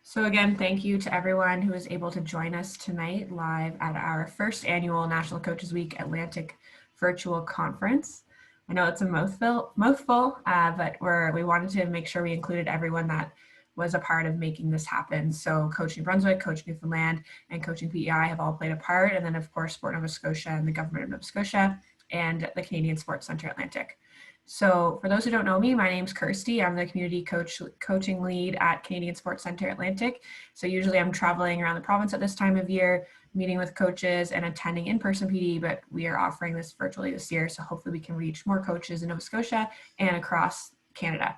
So again, thank you to everyone who was able to join us tonight live at our first annual National Coaches Week Atlantic virtual conference. I know it's a mouthful, but we wanted to make sure we included everyone that was a part of making this happen. So Coach New Brunswick, Coach Newfoundland, and Coaching PEI have all played a part. And then of course, Sport Nova Scotia and the Government of Nova Scotia and the Canadian Sports Centre Atlantic. So for those who don't know me, my name's Kirsty. I'm the community coaching lead at Canadian Sports Centre Atlantic. So usually I'm traveling around the province at this time of year, meeting with coaches and attending in-person PD, but we are offering this virtually this year. So hopefully we can reach more coaches in Nova Scotia and across Canada.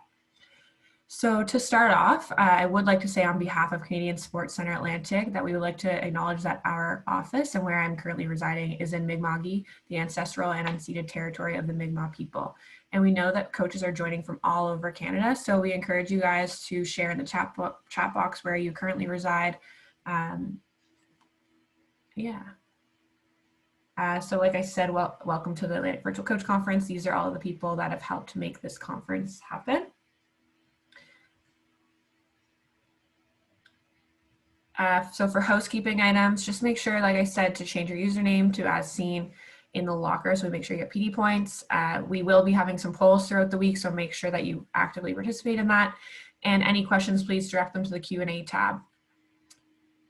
So to start off, I would like to say on behalf of Canadian Sports Centre Atlantic that we would like to acknowledge that our office and where I'm currently residing is in Mi'kma'ki, the ancestral and unceded territory of the Mi'kmaq people. And we know that coaches are joining from all over Canada, so we encourage you guys to share in the chat box where you currently reside. So like I said, welcome to the Atlantic Virtual Coach Conference. These are all of the people that have helped to make this conference happen. So for housekeeping items, just make sure, like I said, to change your username to as seen in the locker, so we make sure you get PD points. We will be having some polls throughout the week, so make sure that you actively participate in that. And any questions, please direct them to the Q&A tab.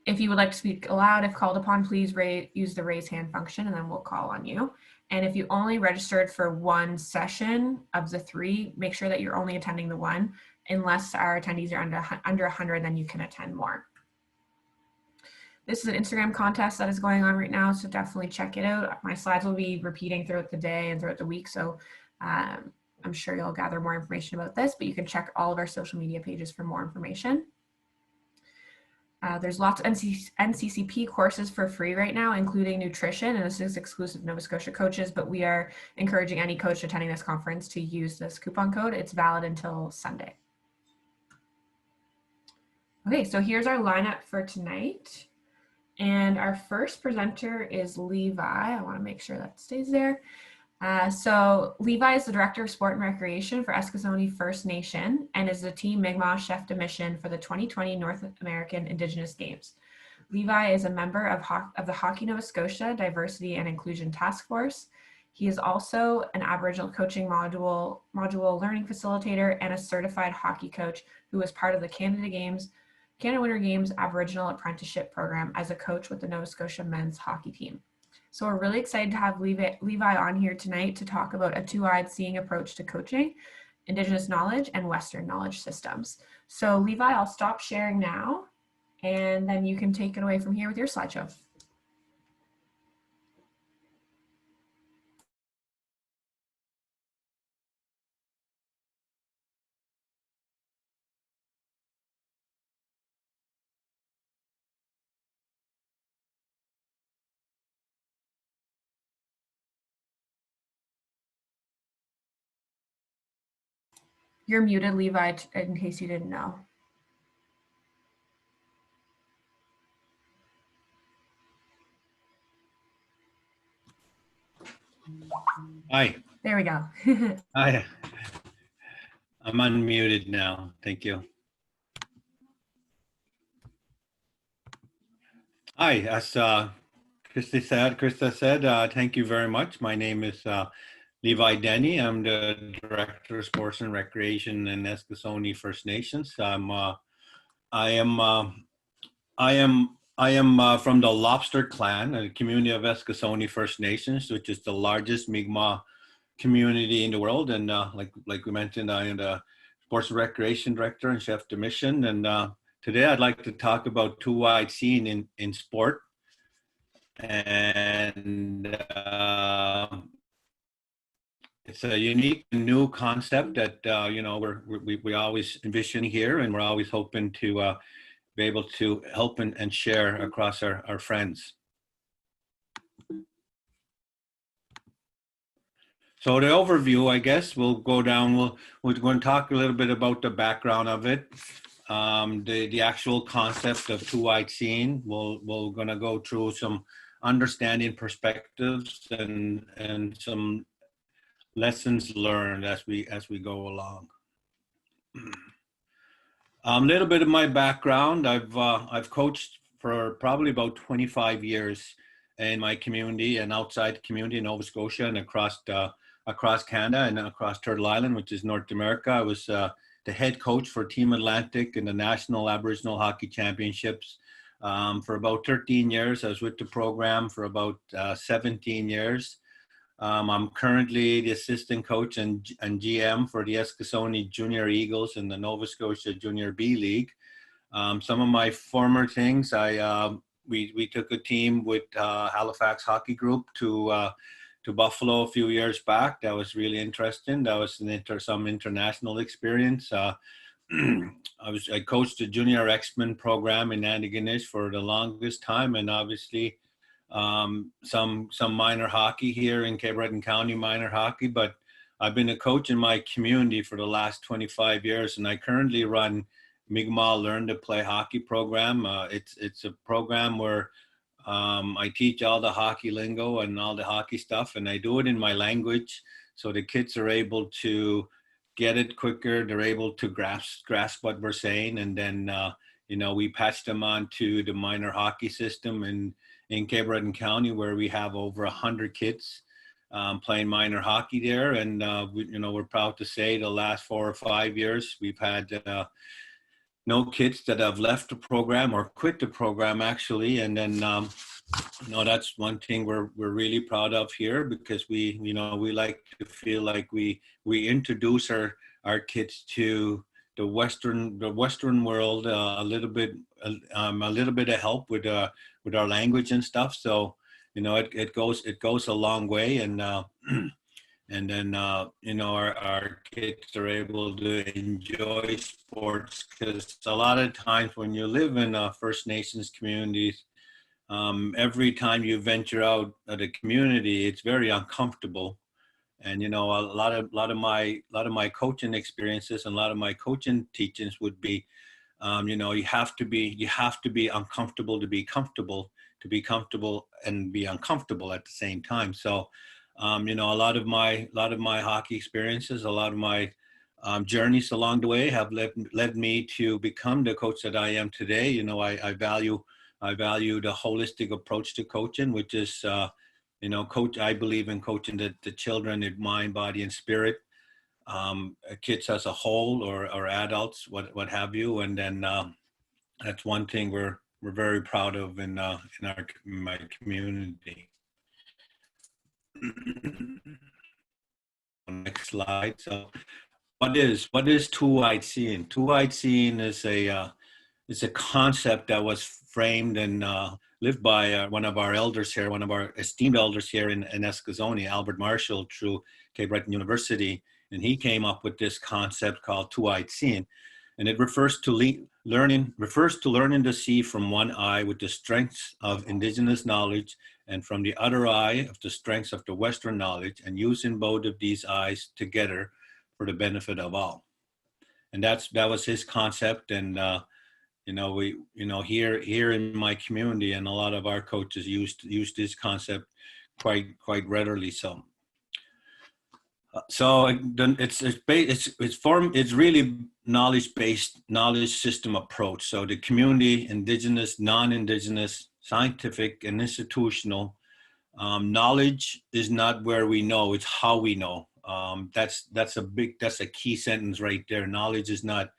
If you would like to speak aloud, if called upon, please use the raise hand function and then we'll call on you. And if you only registered for one session of the 3, make sure that you're only attending the one. Unless our attendees are under 100, then you can attend more. This is an Instagram contest that is going on right now, so definitely check it out. My slides will be repeating throughout the day and throughout the week, so I'm sure you'll gather more information about this, but you can check all of our social media pages for more information. There's lots of NCCP courses for free right now, including nutrition, and this is exclusive to Nova Scotia coaches, but we are encouraging any coach attending this conference to use this coupon code. It's valid until Sunday. Okay, so here's our lineup for tonight. And our first presenter is Levi. I want to make sure that stays there. So Levi is the Director of Sport and Recreation for Eskasoni First Nation and is the Team Mi'kmaq Chef de Mission for the 2020 North American Indigenous Games. Levi is a member of the Hockey Nova Scotia Diversity and Inclusion Task Force. He is also an Aboriginal coaching module learning facilitator and a certified hockey coach who was part of the Canada Winter Games Aboriginal Apprenticeship Program as a coach with the Nova Scotia men's hockey team. So we're really excited to have Levi on here tonight to talk about a two-eyed seeing approach to coaching, Indigenous knowledge, and Western knowledge systems. So Levi, I'll stop sharing now, and then you can take it away from here with your slideshow. You're muted, Levi, in case you didn't know. Hi. There we go. Hi. I'm unmuted now. Thank you. Hi, as Krista said, thank you very much. My name is Levi Denny. I'm the Director of Sports and Recreation in Eskasoni First Nations. I am from the Lobster Clan, a community of Eskasoni First Nations, which is the largest Mi'kmaq community in the world. And like we mentioned, I am the Sports and Recreation Director and Chef de Mission. And today I'd like to talk about two-eyed seeing in sport. And it's a unique new concept that we always envision here, and we're always hoping to be able to help and share across our friends. So the overview, I guess, we'll go down. We're going to talk a little bit about the background of it, the actual concept of two-eyed seeing. We're going to go through some understanding perspectives and some lessons learned as we go along. A little bit of my background. I've coached for probably about 25 years in my community and outside the community in Nova Scotia and across Canada and across Turtle Island, which is North America. I was the head coach for Team Atlantic in the National Aboriginal Hockey Championships for about 13 years. I was with the program for about 17 years. I'm currently the assistant coach and GM for the Eskasoni Junior Eagles in the Nova Scotia Junior B League. Some of my former things, we took a team with Halifax Hockey Group to Buffalo a few years back. That was really interesting. That was some international experience. I coached the Junior X-Men program in Antigonish for the longest time, and obviously some minor hockey here in Cape Breton County, minor hockey, but I've been a coach in my community for the last 25 years, and I currently run Mi'kmaq Learn to Play Hockey program. It's a program where I teach all the hockey lingo and all the hockey stuff, and I do it in my language, so the kids are able to get it quicker. They're able to grasp what we're saying, and then we patch them onto the minor hockey system in Cape Breton County, where we have over 100 kids playing minor hockey there. And we're proud to say the last 4 or 5 years, we've had no kids that have left the program or quit the program, actually. And then, that's one thing we're really proud of here, because we like to feel like we introduce our kids to the Western world a little bit of help with our language and stuff. So it goes a long way, and and then our kids are able to enjoy sports, because a lot of times when you live in First Nations communities, every time you venture out of the community, it's very uncomfortable. And a lot of my coaching experiences and a lot of my coaching teachings would be, you have to be uncomfortable to be comfortable, and be uncomfortable at the same time. So, a lot of my hockey experiences, a lot of my journeys along the way have led me to become the coach that I am today. I value the holistic approach to coaching, which is I believe in coaching the children in mind, body, and spirit, kids as a whole, or adults, what have you. And then that's one thing we're very proud of in my community. Next slide. So, what is two-eyed seeing? Two-eyed seeing is a concept that was framed and lived by one of our elders here, one of our esteemed elders here in Eskasoni, Albert Marshall, through Cape Breton University. And he came up with this concept called two-eyed seeing. And it refers to learning to see from one eye with the strengths of Indigenous knowledge, and from the other eye of the strengths of the Western knowledge, and using both of these eyes together for the benefit of all. And that was his concept. And here in my community, and a lot of our coaches use this concept quite readily. So it's really knowledge-based, knowledge system approach. So the community, Indigenous, non-Indigenous, scientific, and institutional knowledge is not where we know; it's how we know. That's a key sentence right there. Knowledge is not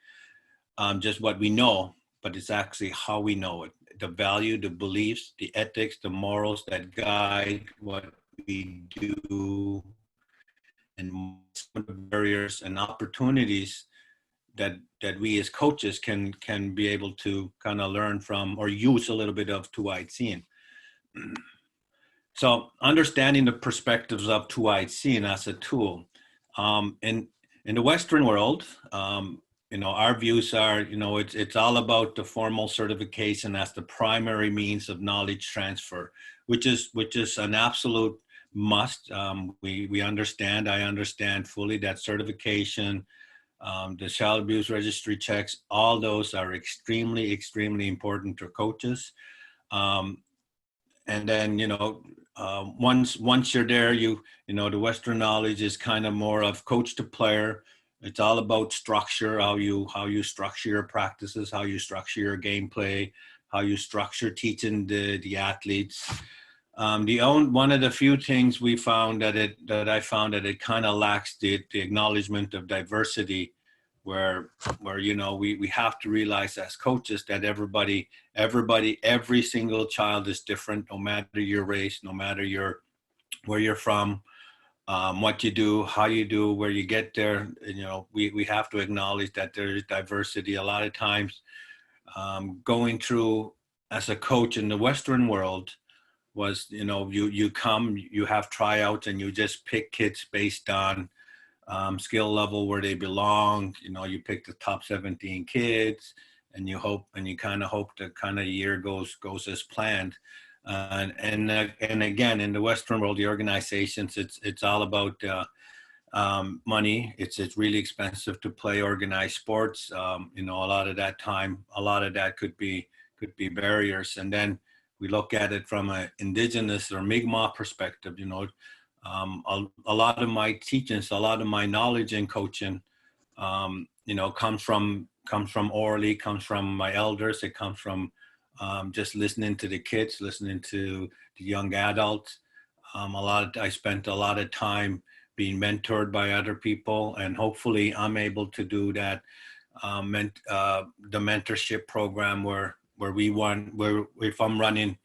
just what we know, but it's actually how we know it. The value, the beliefs, the ethics, the morals that guide what we do, and barriers and opportunities that we as coaches can be able to kind of learn from, or use a little bit of two-eyed seeing. So understanding the perspectives of two-eyed seeing as a tool. In the Western world, our views are, it's all about the formal certification as the primary means of knowledge transfer, which is an absolute must. I understand fully that certification, the child abuse registry checks, all those are extremely, extremely important to coaches. And then, once you're there, the Western knowledge is kind of more of coach to player. It's all about structure, how you structure your practices, how you structure your gameplay, how you structure teaching the athletes. One of the few things we found that I found that it kind of lacks the acknowledgement of diversity, where we have to realize as coaches that every single child is different, no matter your race, no matter where you're from, what you do, how you do, where you get there. We have to acknowledge that there is diversity. A lot of times, going through as a coach in the Western world was, you come, you have tryouts, and you just pick kids based on skill level where they belong. You pick the top 17 kids, and you kind of hope the kind of year goes as planned. And again, in the Western world, the organizations, it's all about money. It's really expensive to play organized sports. A lot of that could be barriers. And then we look at it from an indigenous or Mi'kmaq perspective. A lot of my teachings, a lot of my knowledge in coaching, comes from orally, comes from my elders. It comes from just listening to the kids, listening to the young adults. I spent a lot of time being mentored by other people, and hopefully I'm able to do that. The mentorship program where if I'm running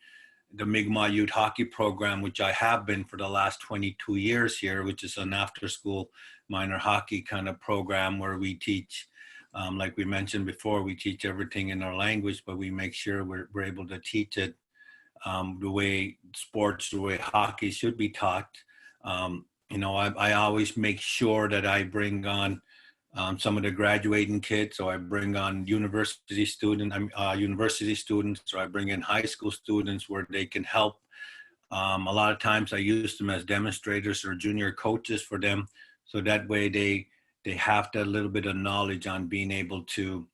the Mi'kmaq Youth Hockey Program, which I have been for the last 22 years here, which is an after-school minor hockey kind of program where we teach, like we mentioned before, we teach everything in our language, but we make sure we're able to teach it the way hockey should be taught. I always make sure that I bring on some of the graduating kids. So I bring on university students, or I bring in high school students where they can help. A lot of times I use them as demonstrators or junior coaches for them. So that way they have that little bit of knowledge on being able to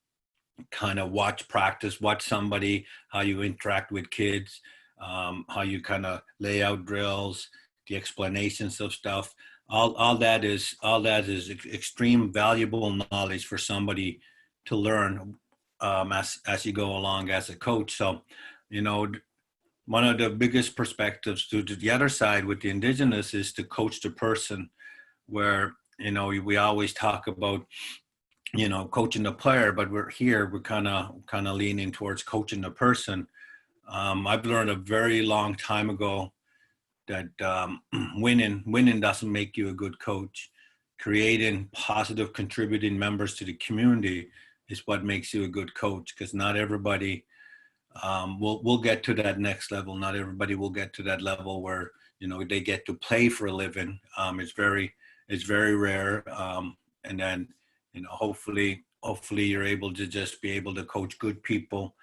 kind of watch practice, watch somebody, how you interact with kids, how you kind of lay out drills, the explanations of stuff. All that is extreme valuable knowledge for somebody to learn as you go along as a coach. So, one of the biggest perspectives to the other side with the indigenous is to coach the person, where we always talk about coaching the player, but we're kind of leaning towards coaching the person. I've learned a very long time ago that winning doesn't make you a good coach. Creating positive, contributing members to the community is what makes you a good coach, because not everybody will get to that next level. Not everybody will get to that level where they get to play for a living. It's very rare. And then hopefully you're able to just be able to coach good people.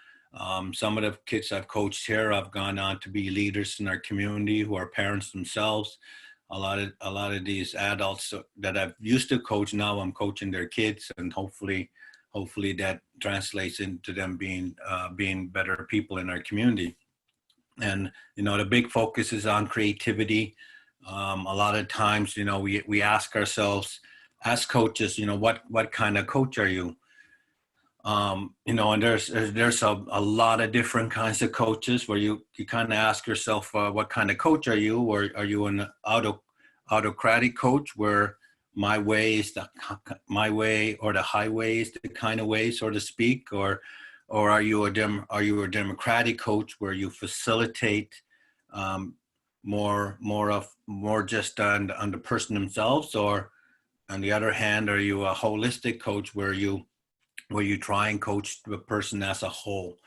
Some of the kids I've coached here have gone on to be leaders in our community, who are parents themselves. A lot of these adults that I've used to coach, now I'm coaching their kids, and hopefully that translates into them being better people in our community. And the big focus is on creativity. A lot of times, we ask ourselves as coaches, what kind of coach are you? And there's a lot of different kinds of coaches, where you kind of ask yourself, what kind of coach are you? Or are you an autocratic coach, where my way is my way, or the highway is the kind of way, so to speak? Or are you a democratic coach, where you facilitate more just on the person themselves? Or on the other hand, are you a holistic coach, where you try and coach the person as a whole?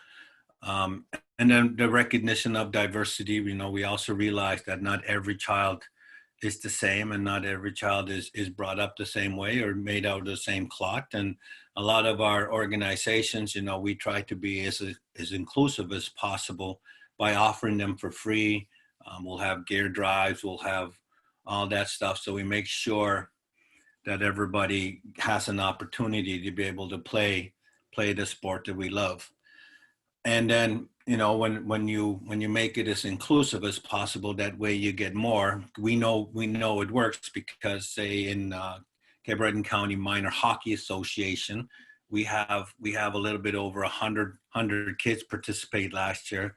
And then the recognition of diversity. We also realize that not every child is the same, and not every child is brought up the same way or made out of the same cloth. And a lot of our organizations, we try to be as inclusive as possible by offering them for free. We'll have gear drives, we'll have all that stuff. So we make sure that everybody has an opportunity to be able to play the sport that we love. And then, when you make it as inclusive as possible, that way you get more. We know it works, because say in Cape Breton County Minor Hockey Association. We have a little bit over 100 kids participate last year,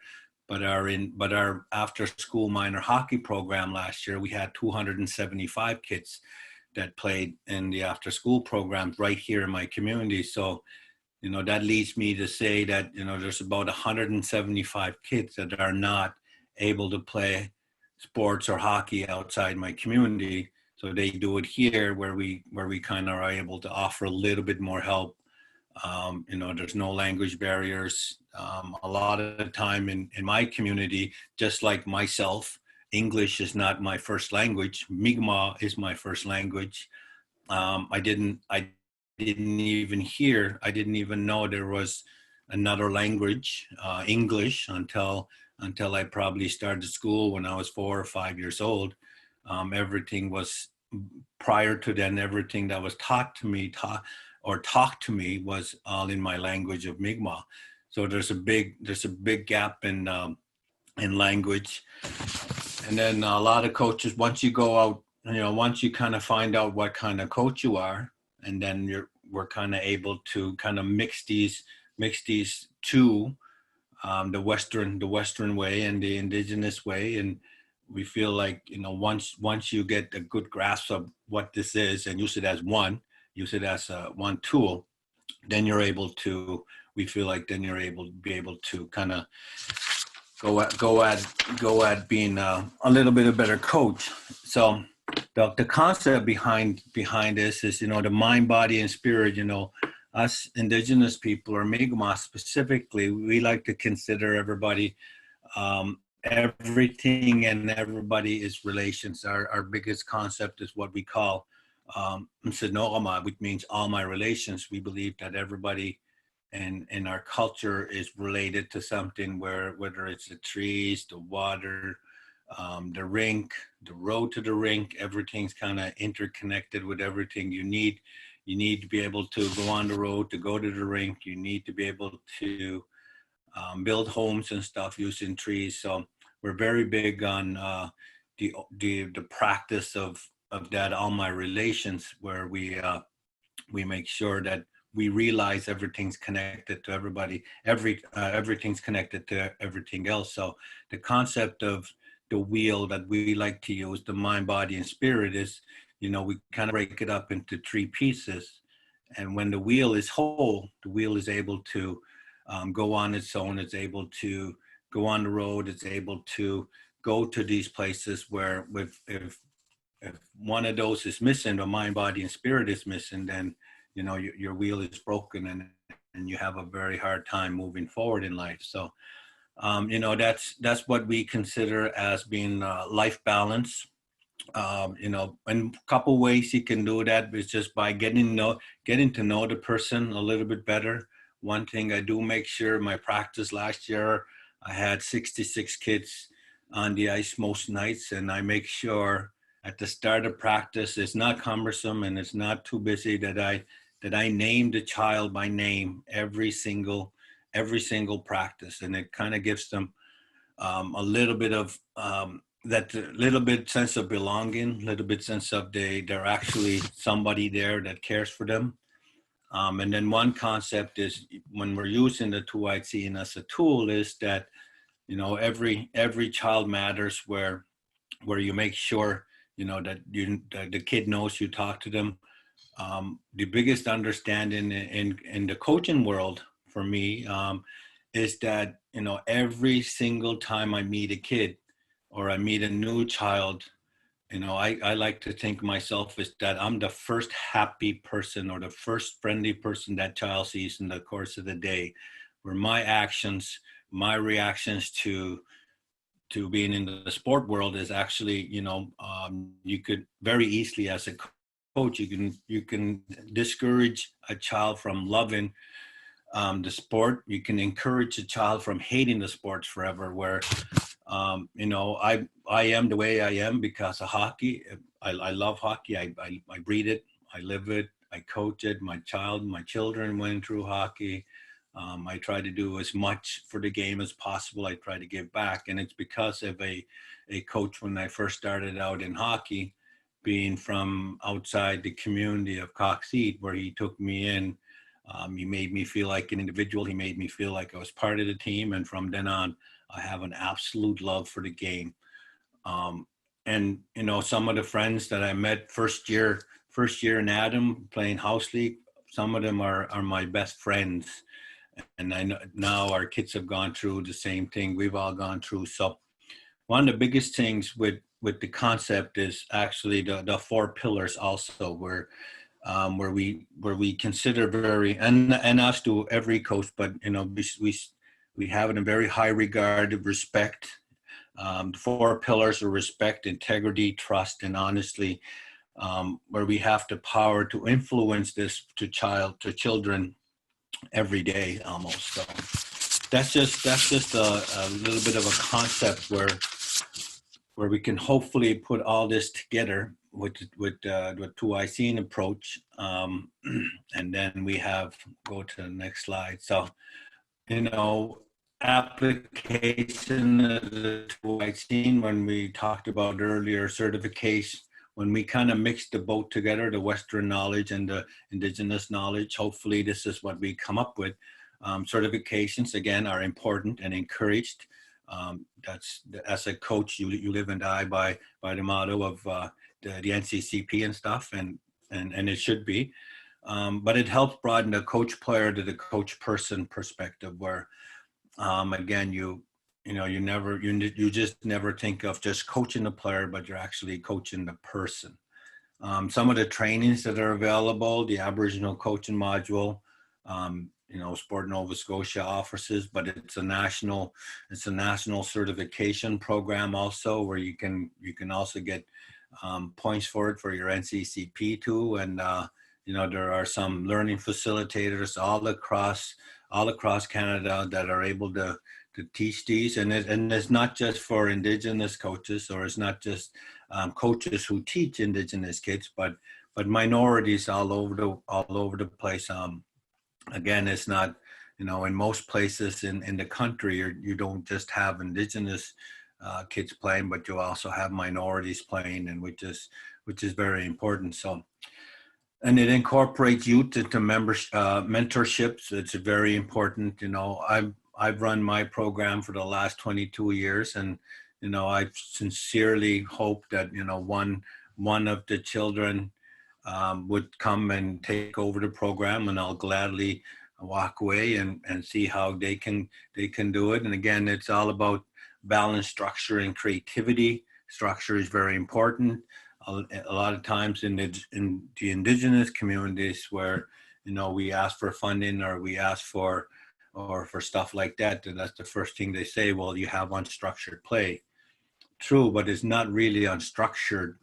but our after school minor hockey program last year, we had 275 kids that played in the after school programs right here in my community. So, that leads me to say that, there's about 175 kids that are not able to play sports or hockey outside my community. So they do it here where we kind of are able to offer a little bit more help. There's no language barriers. A lot of the time in my community, just like myself, English is not my first language. Mi'kmaq is my first language. I didn't even know there was another language, English, until I probably started school when I was 4 or 5 years old. Everything was, prior to then, everything that was talked to me was all in my language of Mi'kmaq. So there's a big gap in language. And then a lot of coaches, once you go out, once you kind of find out what kind of coach you are, and then we're kind of able to kind of mix these two, the Western way and the Indigenous way. And we feel like, once you get a good grasp of what this is and use it as one tool, then we feel like then you're able to be able to kind of go at being a little bit a better coach. So the concept behind this is, the mind, body, and spirit. Us Indigenous people, or Mi'kmaq specifically, we like to consider everybody, everything and everybody is relations. Our biggest concept is what we call Msinogama, which means all my relations. We believe that everybody in our culture is related to something, whether it's the trees, the water, the rink, the road to the rink, everything's kind of interconnected with everything. You need to be able to go on the road to go to the rink. You need to be able to build homes and stuff using trees. So we're very big on the practice of that, all my relations, where we make sure that we realize everything's connected to everybody. Everything's connected to everything else. So the concept of the wheel that we like to use, the mind, body, and spirit, is, we kind of break it up into 3 pieces. And when the wheel is whole, the wheel is able to go on its own. It's able to go on the road. It's able to go to these places where if one of those is missing, the mind, body, and spirit is missing, then, your wheel is broken and you have a very hard time moving forward in life. So, that's what we consider as being life balance. And a couple ways you can do that is just by getting to know the person a little bit better. One thing I do make sure, my practice last year, I had 66 kids on the ice most nights, and I make sure at the start of practice it's not cumbersome and it's not too busy, that I name the child by name every single practice, and it kind of gives them a little bit of that little bit sense of belonging, little bit sense of they're actually somebody there that cares for them. And then one concept is, when we're using the 2IC as a tool, is that, every child matters, where you make sure, that the kid knows you talk to them. The biggest understanding in the coaching world for me is that, every single time I meet a kid or I meet a new child, I like to think myself as that I'm the first happy person or the first friendly person that child sees in the course of the day, where my actions, my reactions to being in the sport world is actually, you could very easily, as a coach, you can discourage a child from loving the sport. You can encourage a child from hating the sports forever, where I am the way I am because of hockey. I love hockey. I breathe it. I live it. I coach it. My children went through hockey. I try to do as much for the game as possible. I try to give back. And it's because of a coach when I first started out in hockey. being from outside the community of Coxseed, where he took me in. He made me feel like an individual. He made me feel like I was part of the team. And from then on, I have an absolute love for the game. And, you know, some of the friends that I met first year in Adam playing house league, some of them are my best friends. And I know now our kids have gone through the same thing we've all gone through. So one of the biggest things with the concept is actually the four pillars also, where we consider very, and us to every coach, but you know, we have it in very high regard of respect. The four pillars are respect, integrity, trust, and honestly, where we have the power to influence this to children every day almost. So that's just a little bit of a concept where we can hopefully put all this together with the 2IC approach. And then we go to the next slide. So, you know, application of the 2IC, when we talked about earlier certification, when we kind of mix the both together, the Western knowledge and the Indigenous knowledge, hopefully this is what we come up with. Certifications, again, are important and encouraged. That's, as a coach, you live and die by the motto of the NCCP and stuff, and it should be. But it helps broaden the coach player to the coach person perspective, where again, you just never think of just coaching the player, but you're actually coaching the person. Some of the trainings that are available, the Aboriginal coaching module, you know, Sport Nova Scotia offers, but it's a national certification program also, where you can also get points for it for your NCCP too. And you know, there are some learning facilitators all across Canada that are able to teach these, and it's not just for Indigenous coaches, or it's not just coaches who teach Indigenous kids, but minorities all over the place. Again, it's not, you know, in most places in the country, you don't just have Indigenous kids playing, but you also have minorities playing, and which is very important. So, and it incorporates youth into mentorships. It's very important. You know, I've run my program for the last 22 years, and you know, I sincerely hope that, you know, one of the children would come and take over the program, and I'll gladly walk away and see how they can do it. And again, it's all about balance, structure, and creativity. Structure is very important. A lot of times in the Indigenous communities, where, you know, we ask for funding or we ask for stuff like that, and that's the first thing they say, well, you have unstructured play. True, but it's not really unstructured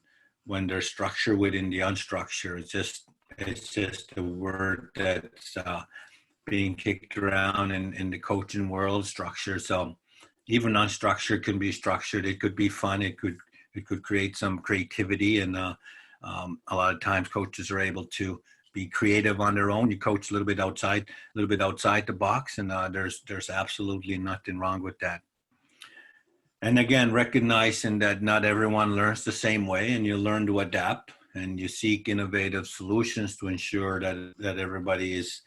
when there's structure within the unstructured. It's just a word that's being kicked around in the coaching world, structure. So even unstructured can be structured. It could be fun. It could create some creativity, and a lot of times coaches are able to be creative on their own. You coach a little bit outside the box, and there's absolutely nothing wrong with that. And again, recognizing that not everyone learns the same way, and you learn to adapt, and you seek innovative solutions to ensure that everybody is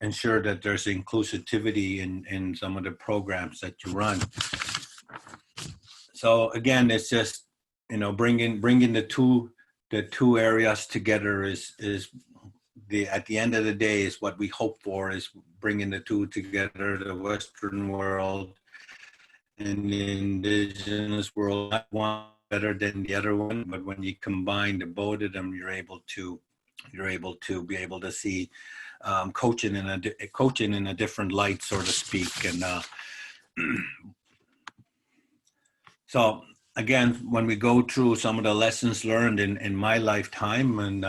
ensure that there's inclusivity in some of the programs that you run. So again, it's just, you know, bringing the two areas together is at the end of the day is what we hope for, is bringing the two together, the Western world and the Indigenous world. Not one better than the other one, but when you combine the both of them, you're able to be able to see coaching in a different light, so to speak. And so again, when we go through some of the lessons learned in my lifetime, and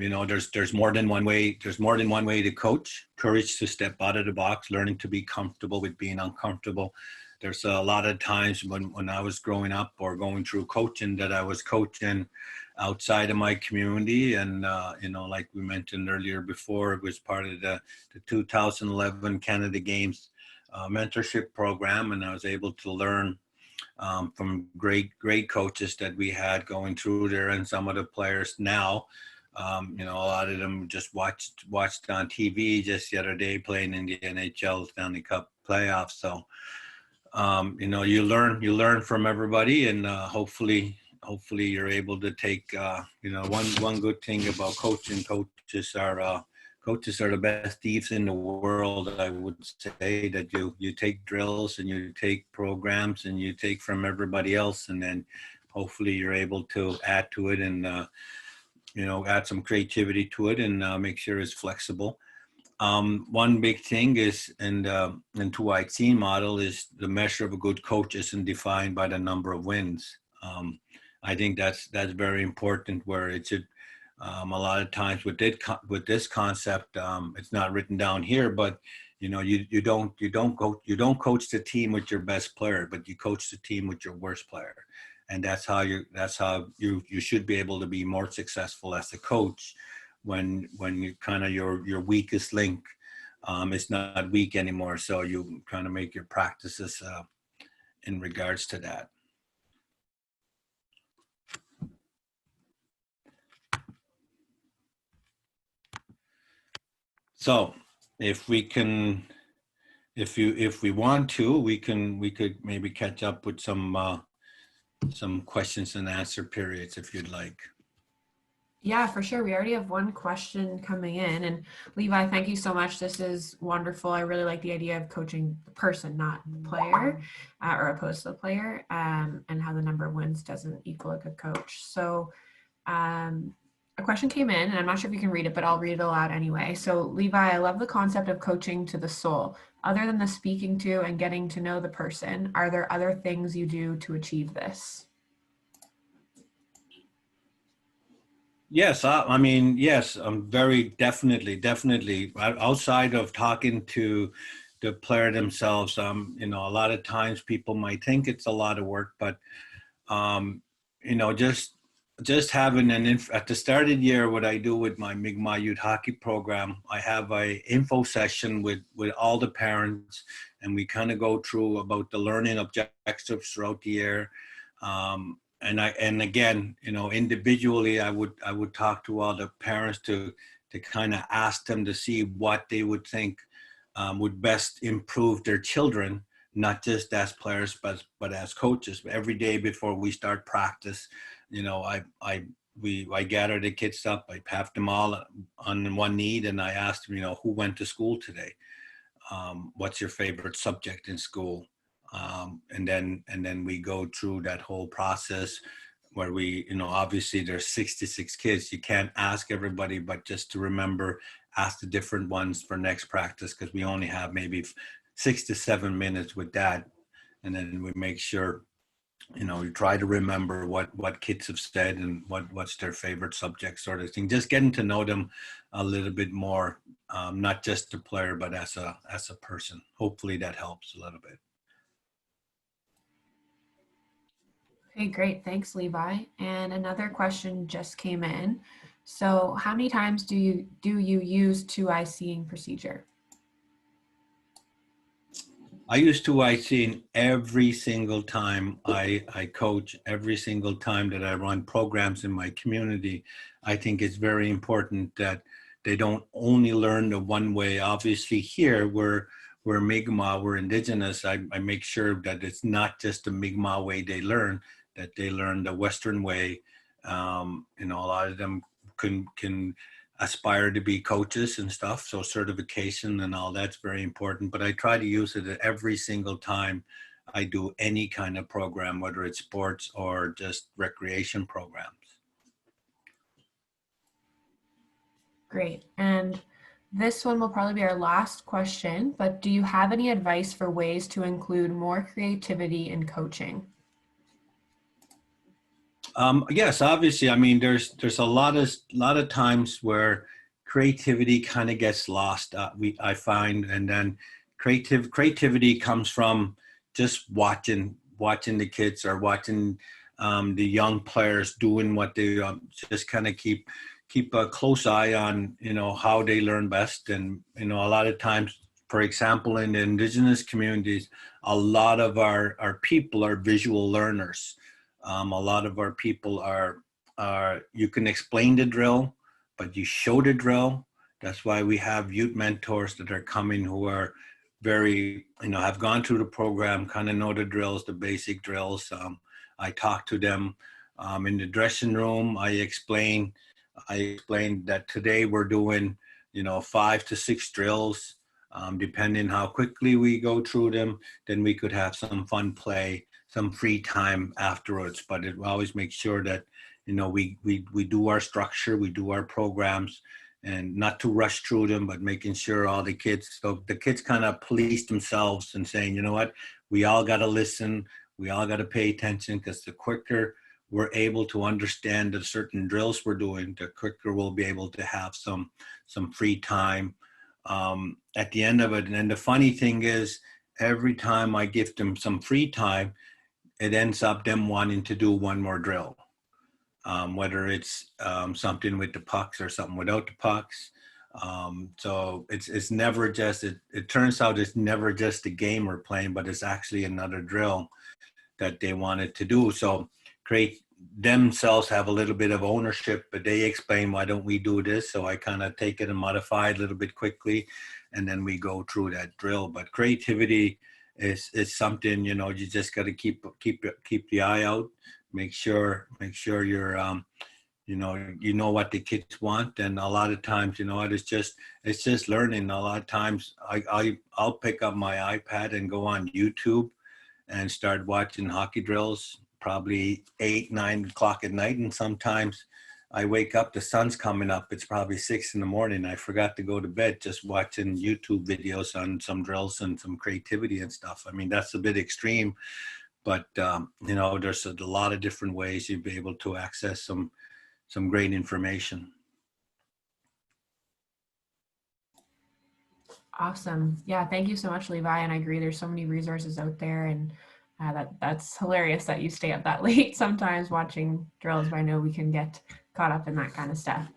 you know, there's more than one way. There's more than one way to coach. Courage to step out of the box, learning to be comfortable with being uncomfortable. There's a lot of times when I was growing up or going through coaching, that I was coaching outside of my community. And, you know, like we mentioned earlier before, it was part of the 2011 Canada Games mentorship program. And I was able to learn from great coaches that we had going through there, and some of the players now. A lot of them just watched on TV just the other day playing in the NHL Stanley Cup playoffs. So, you learn from everybody, and hopefully you're able to take, one good thing about coaching. Coaches are the best thieves in the world. I would say that you take drills and you take programs and you take from everybody else, and then hopefully you're able to add to it and add some creativity to it and make sure it's flexible. One big thing is, and 2IC model is the measure of a good coach isn't defined by the number of wins. I think that's very important. Where it's a lot of times with this concept, it's not written down here, but you don't coach the team with your best player, but you coach the team with your worst player. And that's how you should be able to be more successful as a coach when you kind of your weakest link is not weak anymore. So you kind of make your practices in regards to that. So if we want to, we could maybe catch up with some questions and answer periods if you'd like. Yeah, for sure. We already have one question coming in, and Levi, thank you so much. This is wonderful. I really like the idea of coaching the person, not the player, or opposed to the player, and how the number of wins doesn't equal a good coach. So a question came in, and I'm not sure if you can read it, but I'll read it aloud anyway. So Levi, I love the concept of coaching to the soul. Other than the speaking to and getting to know the person, are there other things you do to achieve this? Yes, yes, I'm very definitely. Outside of talking to the player themselves, a lot of times people might think it's a lot of work, but just having at the start of the year, what I do with my Mi'kmaq youth hockey program, I have a info session with all the parents, and we kind of go through about the learning objectives throughout the year. And again, individually, I would talk to all the parents to kind of ask them to see what they would think would best improve their children, not just as players, but as coaches. Every day before we start practice, I gather the kids up, I have them all on one knee, and I ask them, who went to school today? What's your favorite subject in school? And then we go through that whole process where we, obviously there's 66 kids. You can't ask everybody, but just to remember, ask the different ones for next practice, because we only have maybe 6 to 7 minutes with that. And then we make sure, we try to remember what kids have said and what's their favorite subject, sort of thing. Just getting to know them a little bit more, not just a player, but as a person. Hopefully that helps a little bit. Okay, great. Thanks, Levi. And another question just came in. So how many times do you use 2ICing procedure? I use 2IC every single time I coach, every single time that I run programs in my community. I think it's very important that they don't only learn the one way. Obviously here we're Mi'kmaq, we're Indigenous. I make sure that it's not just the Mi'kmaq way they learn, that they learn the Western way. A lot of them can aspire to be coaches and stuff. So certification and all that's very important, but I try to use it every single time I do any kind of program, whether it's sports or just recreation programs. Great. And this one will probably be our last question, but do you have any advice for ways to include more creativity in coaching? Yes, obviously. There's a lot of times where creativity kind of gets lost. I find, and then creativity comes from just watching the kids or watching the young players doing what they just kind of keep a close eye on, how they learn best. And a lot of times for example, in the indigenous communities, a lot of our people are visual learners. A lot of our people are, you can explain the drill, but you show the drill. That's why we have youth mentors that are coming who are very, have gone through the program, kind of know the drills, the basic drills. I talk to them in the dressing room. I explain that today we're doing, 5 to 6 drills, depending how quickly we go through them. Then we could have some fun play, some free time afterwards. But it always makes sure that, we do our structure, we do our programs, and not to rush through them, but making sure all the kids, so the kids kind of police themselves and saying, you know what, we all got to listen, we all got to pay attention, because the quicker we're able to understand the certain drills we're doing, the quicker we'll be able to have some free time at the end of it. And then the funny thing is, every time I give them some free time, it ends up them wanting to do one more drill. Whether it's something with the pucks or something without the pucks. So it's never just, it turns out it's never just a game we're playing, but it's actually another drill that they wanted to do. So create themselves have a little bit of ownership, but they explain, why don't we do this? So I kind of take it and modify it a little bit quickly, and then we go through that drill. But creativity is something, you just got to keep the eye out. Make sure you're, what the kids want. And a lot of times, it's just learning. A lot of times I'll pick up my iPad and go on YouTube and start watching hockey drills, probably 8, 9 o'clock at night. And sometimes I wake up, the sun's coming up, it's probably 6 in the morning. I forgot to go to bed, just watching YouTube videos on some drills and some creativity and stuff. I mean, that's a bit extreme. But, there's a lot of different ways you'd be able to access some great information. Awesome. Yeah, thank you so much, Levi. And I agree, there's so many resources out there, and that's hilarious that you stay up that late sometimes watching drills, but I know we can get caught up in that kind of stuff.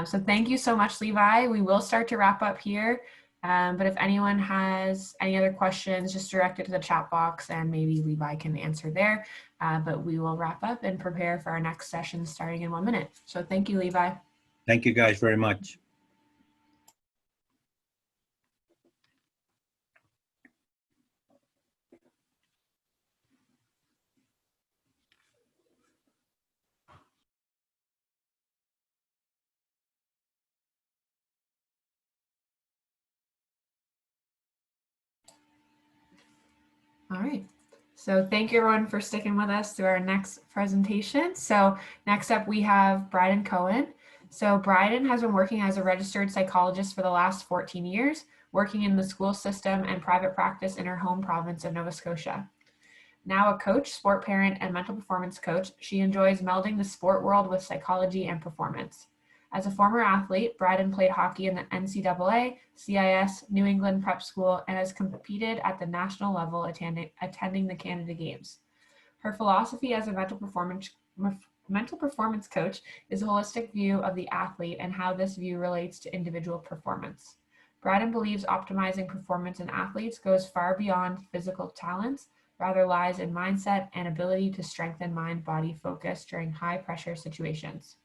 So thank you so much, Levi. We will start to wrap up here. But if anyone has any other questions, just direct it to the chat box and maybe Levi can answer there. But we will wrap up and prepare for our next session starting in 1 minute. So thank you, Levi. Thank you guys very much. All right. So thank you everyone for sticking with us through our next presentation. So next up we have Bryden Cohen. So Bryden has been working as a registered psychologist for the last 14 years, working in the school system and private practice in her home province of Nova Scotia. Now a coach, sport parent, and mental performance coach, she enjoys melding the sport world with psychology and performance. As a former athlete, Bryden played hockey in the NCAA, CIS, New England Prep School, and has competed at the national level attending the Canada Games. Her philosophy as a mental performance coach is a holistic view of the athlete and how this view relates to individual performance. Bryden believes optimizing performance in athletes goes far beyond physical talents, rather lies in mindset and ability to strengthen mind-body focus during high-pressure situations.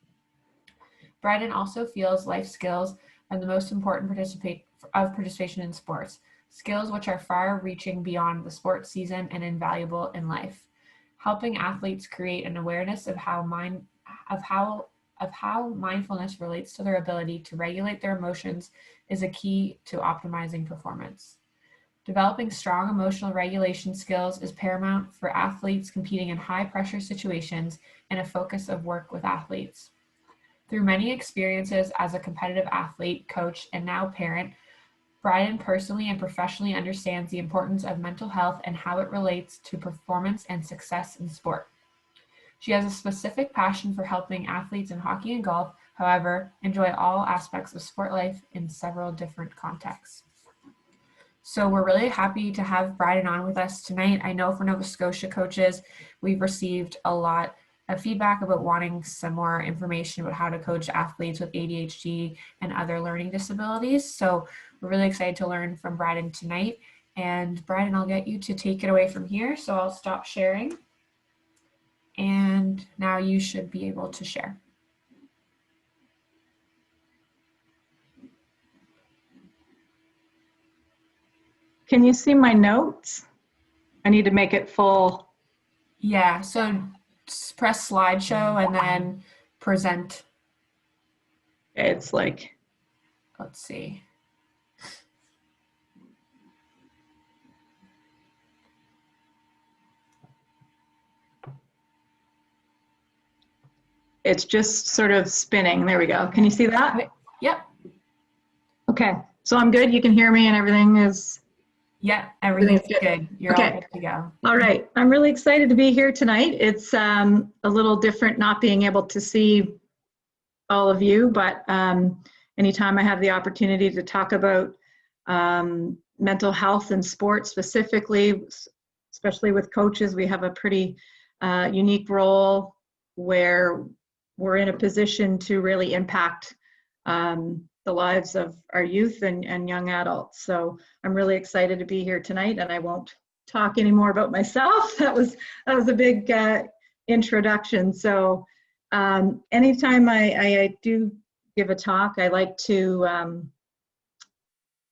Bryden also feels life skills are the most important participation in sports, skills which are far-reaching beyond the sports season and invaluable in life. Helping athletes create an awareness of how mindfulness relates to their ability to regulate their emotions is a key to optimizing performance. Developing strong emotional regulation skills is paramount for athletes competing in high-pressure situations and a focus of work with athletes. Through many experiences as a competitive athlete, coach, and now parent, Bryden personally and professionally understands the importance of mental health and how it relates to performance and success in sport. She has a specific passion for helping athletes in hockey and golf, however, enjoy all aspects of sport life in several different contexts. So we're really happy to have Bryden on with us tonight. I know for Nova Scotia coaches, we've received a lot of feedback about wanting some more information about how to coach athletes with ADHD and other learning disabilities. So we're really excited to learn from Bryden tonight. And Bryden, I'll get you to take it away from here. So I'll stop sharing. And now you should be able to share. Can you see my notes? I need to make it full. Yeah, so press slideshow and then present. It's like, Let's see. it's just sort of spinning. There we go. Can you see that? Yep. Okay, so I'm good. You can hear me and everything is... Yeah, everything's good. You're all good to go. All right. I'm really excited to be here tonight. It's a little different not being able to see all of you, but anytime I have the opportunity to talk about mental health and sports specifically, especially with coaches, we have a pretty unique role where we're in a position to really impact the lives of our youth and young adults. So I'm really excited to be here tonight, and I won't talk anymore about myself. That was a big introduction. So anytime I do give a talk, I like to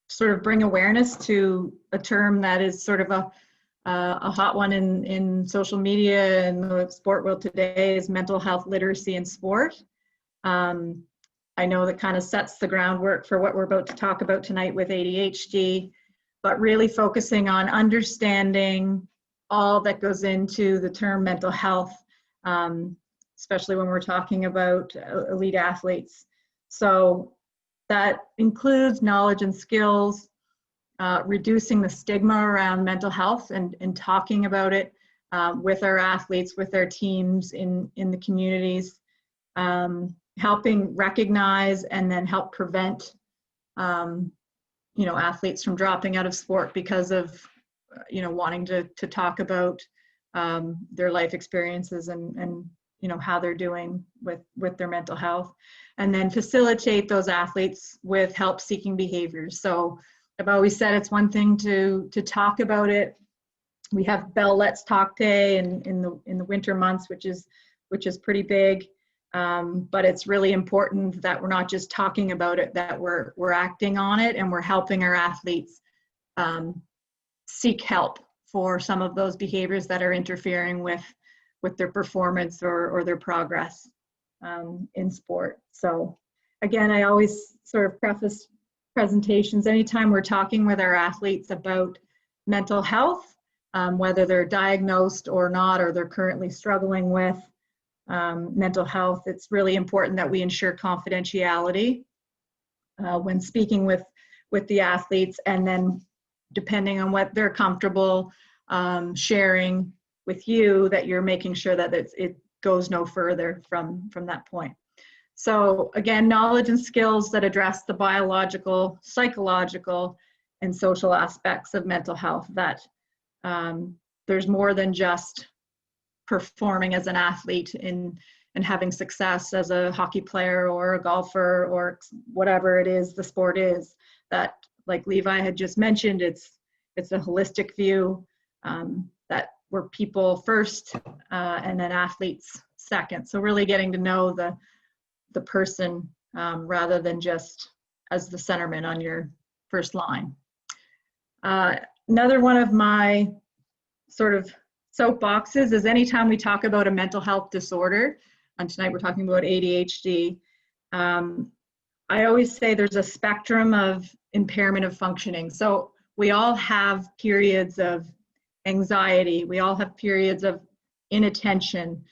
sort of bring awareness to a term that is sort of a hot one in social media and the sport world today is mental health literacy in sport. I know that kind of sets the groundwork for what we're about to talk about tonight with ADHD, but really focusing on understanding all that goes into the term mental health, especially when we're talking about elite athletes. So that includes knowledge and skills, reducing the stigma around mental health and talking about it with our athletes, with our teams in the communities. Helping recognize and then help prevent, athletes from dropping out of sport because of, wanting to talk about their life experiences and how they're doing with their mental health, and then facilitate those athletes with help-seeking behaviors. So I've always said it's one thing to talk about it. We have Bell Let's Talk Day in the winter months, which is pretty big. But it's really important that we're not just talking about it, that we're acting on it, and we're helping our athletes seek help for some of those behaviors that are interfering with their performance or their progress in sport. So again, I always sort of preface presentations anytime we're talking with our athletes about mental health, whether they're diagnosed or not, or they're currently struggling with mental health. It's really important that we ensure confidentiality when speaking with the athletes, and then depending on what they're comfortable sharing with you, that you're making sure that it goes no further from that point. So again, knowledge and skills that address the biological, psychological, and social aspects of mental health, that there's more than just performing as an athlete and having success as a hockey player or a golfer or whatever it is the sport is. That, like Levi had just mentioned, it's a holistic view, that we're people first and then athletes second. So really getting to know the person rather than just as the centerman on your first line. Another one of my sort of soapboxes is anytime we talk about a mental health disorder, and tonight we're talking about ADHD, I always say there's a spectrum of impairment of functioning. So we all have periods of anxiety, we all have periods of inattention,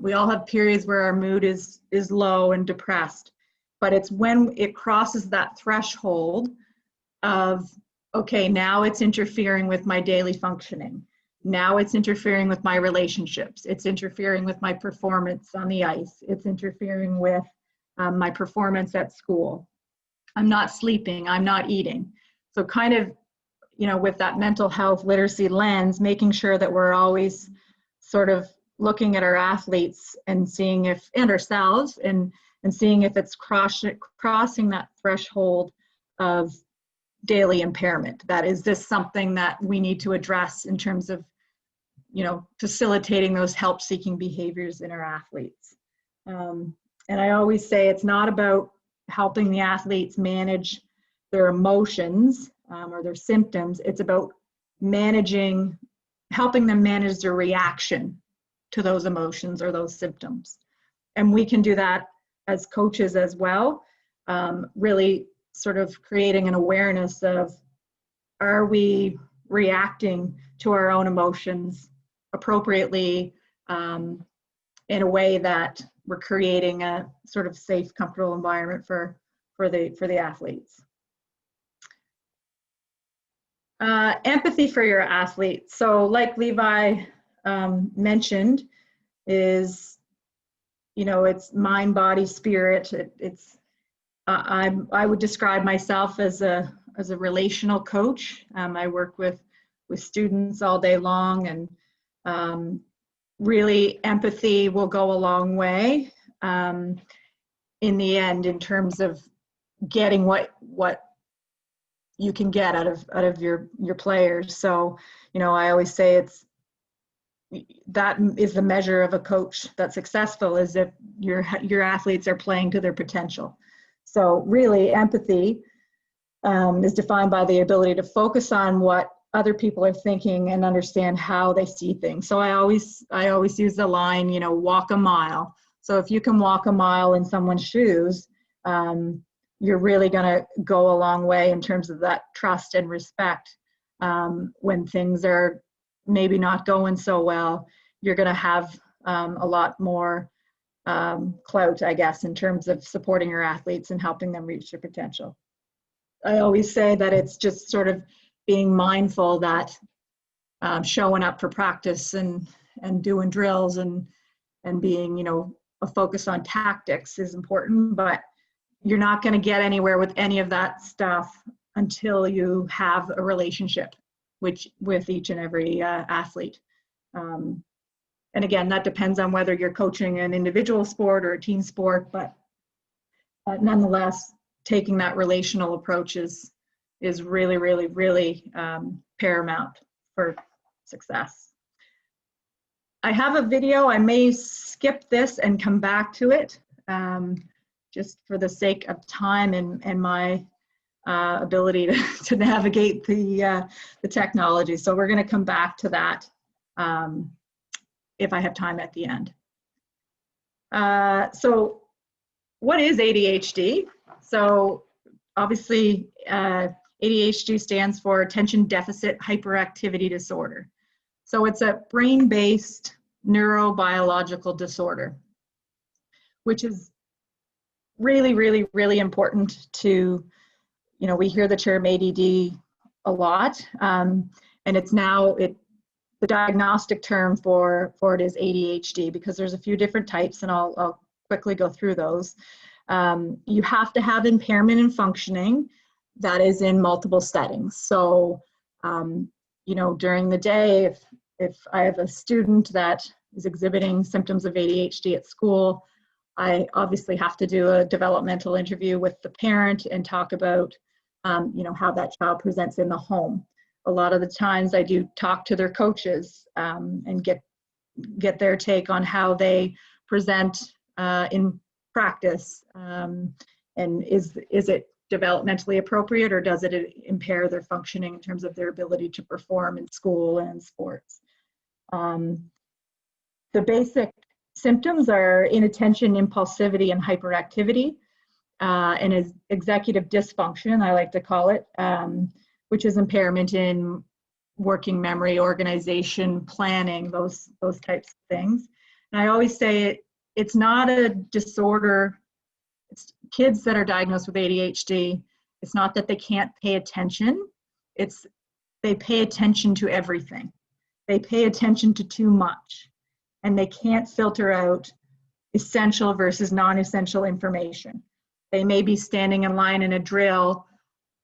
we all have periods where our mood is low and depressed, but it's when it crosses that threshold of, okay, now it's interfering with my daily functioning. Now it's interfering with my relationships. It's interfering with my performance on the ice. It's interfering with my performance at school. I'm not sleeping, I'm not eating. So kind of, with that mental health literacy lens, making sure that we're always sort of looking at our athletes and seeing and ourselves and seeing if it's crossing that threshold of daily impairment. That is this something that we need to address in terms of, you know, facilitating those help-seeking behaviors in our athletes. And I always say it's not about helping the athletes manage their emotions or their symptoms. It's about helping them manage their reaction to those emotions or those symptoms. And we can do that as coaches as well, really sort of creating an awareness of, are we reacting to our own emotions appropriately in a way that we're creating a sort of safe, comfortable environment for the athletes. Empathy for your athletes. So like Levi mentioned, is, you know, it's mind, body, spirit. I would describe myself as a relational coach. I work with students all day long, and really empathy will go a long way in the end in terms of getting what you can get out of your players. So, you know, I always say that is the measure of a coach that's successful, is if your athletes are playing to their potential. So really, empathy is defined by the ability to focus on what other people are thinking and understand how they see things. So I always use the line, you know, walk a mile. So if you can walk a mile in someone's shoes, you're really going to go a long way in terms of that trust and respect. When things are maybe not going so well, you're going to have a lot more clout, I guess, in terms of supporting your athletes and helping them reach their potential. I always say that it's just sort of being mindful that showing up for practice and doing drills and being, you know, a focus on tactics is important, but you're not going to get anywhere with any of that stuff until you have a relationship with each and every athlete. And again, that depends on whether you're coaching an individual sport or a team sport, but nonetheless, taking that relational approach is really, really, really paramount for success. I have a video. I may skip this and come back to it just for the sake of time and my ability to navigate the technology. So we're going to come back to that if I have time at the end. So what is ADHD? So obviously, ADHD stands for Attention Deficit Hyperactivity Disorder. So it's a brain-based neurobiological disorder, which is really, really, really important to, you know, we hear the term ADD a lot, and it's now, the diagnostic term for it is ADHD, because there's a few different types, and I'll quickly go through those. You have to have impairment in functioning that is in multiple settings. So, you know, during the day, if I have a student that is exhibiting symptoms of ADHD at school, I obviously have to do a developmental interview with the parent and talk about, you know, how that child presents in the home. A lot of the times I do talk to their coaches and get their take on how they present in practice, and is it developmentally appropriate, or does it impair their functioning in terms of their ability to perform in school and sports. The basic symptoms are inattention, impulsivity, and hyperactivity, and is executive dysfunction, I like to call it, which is impairment in working memory, organization, planning, those types of things. And I always say it's not a disorder. It's kids that are diagnosed with ADHD. It's not that they can't pay attention. It's they pay attention to everything. They pay attention to too much, and they can't filter out essential versus non-essential information. They may be standing in line in a drill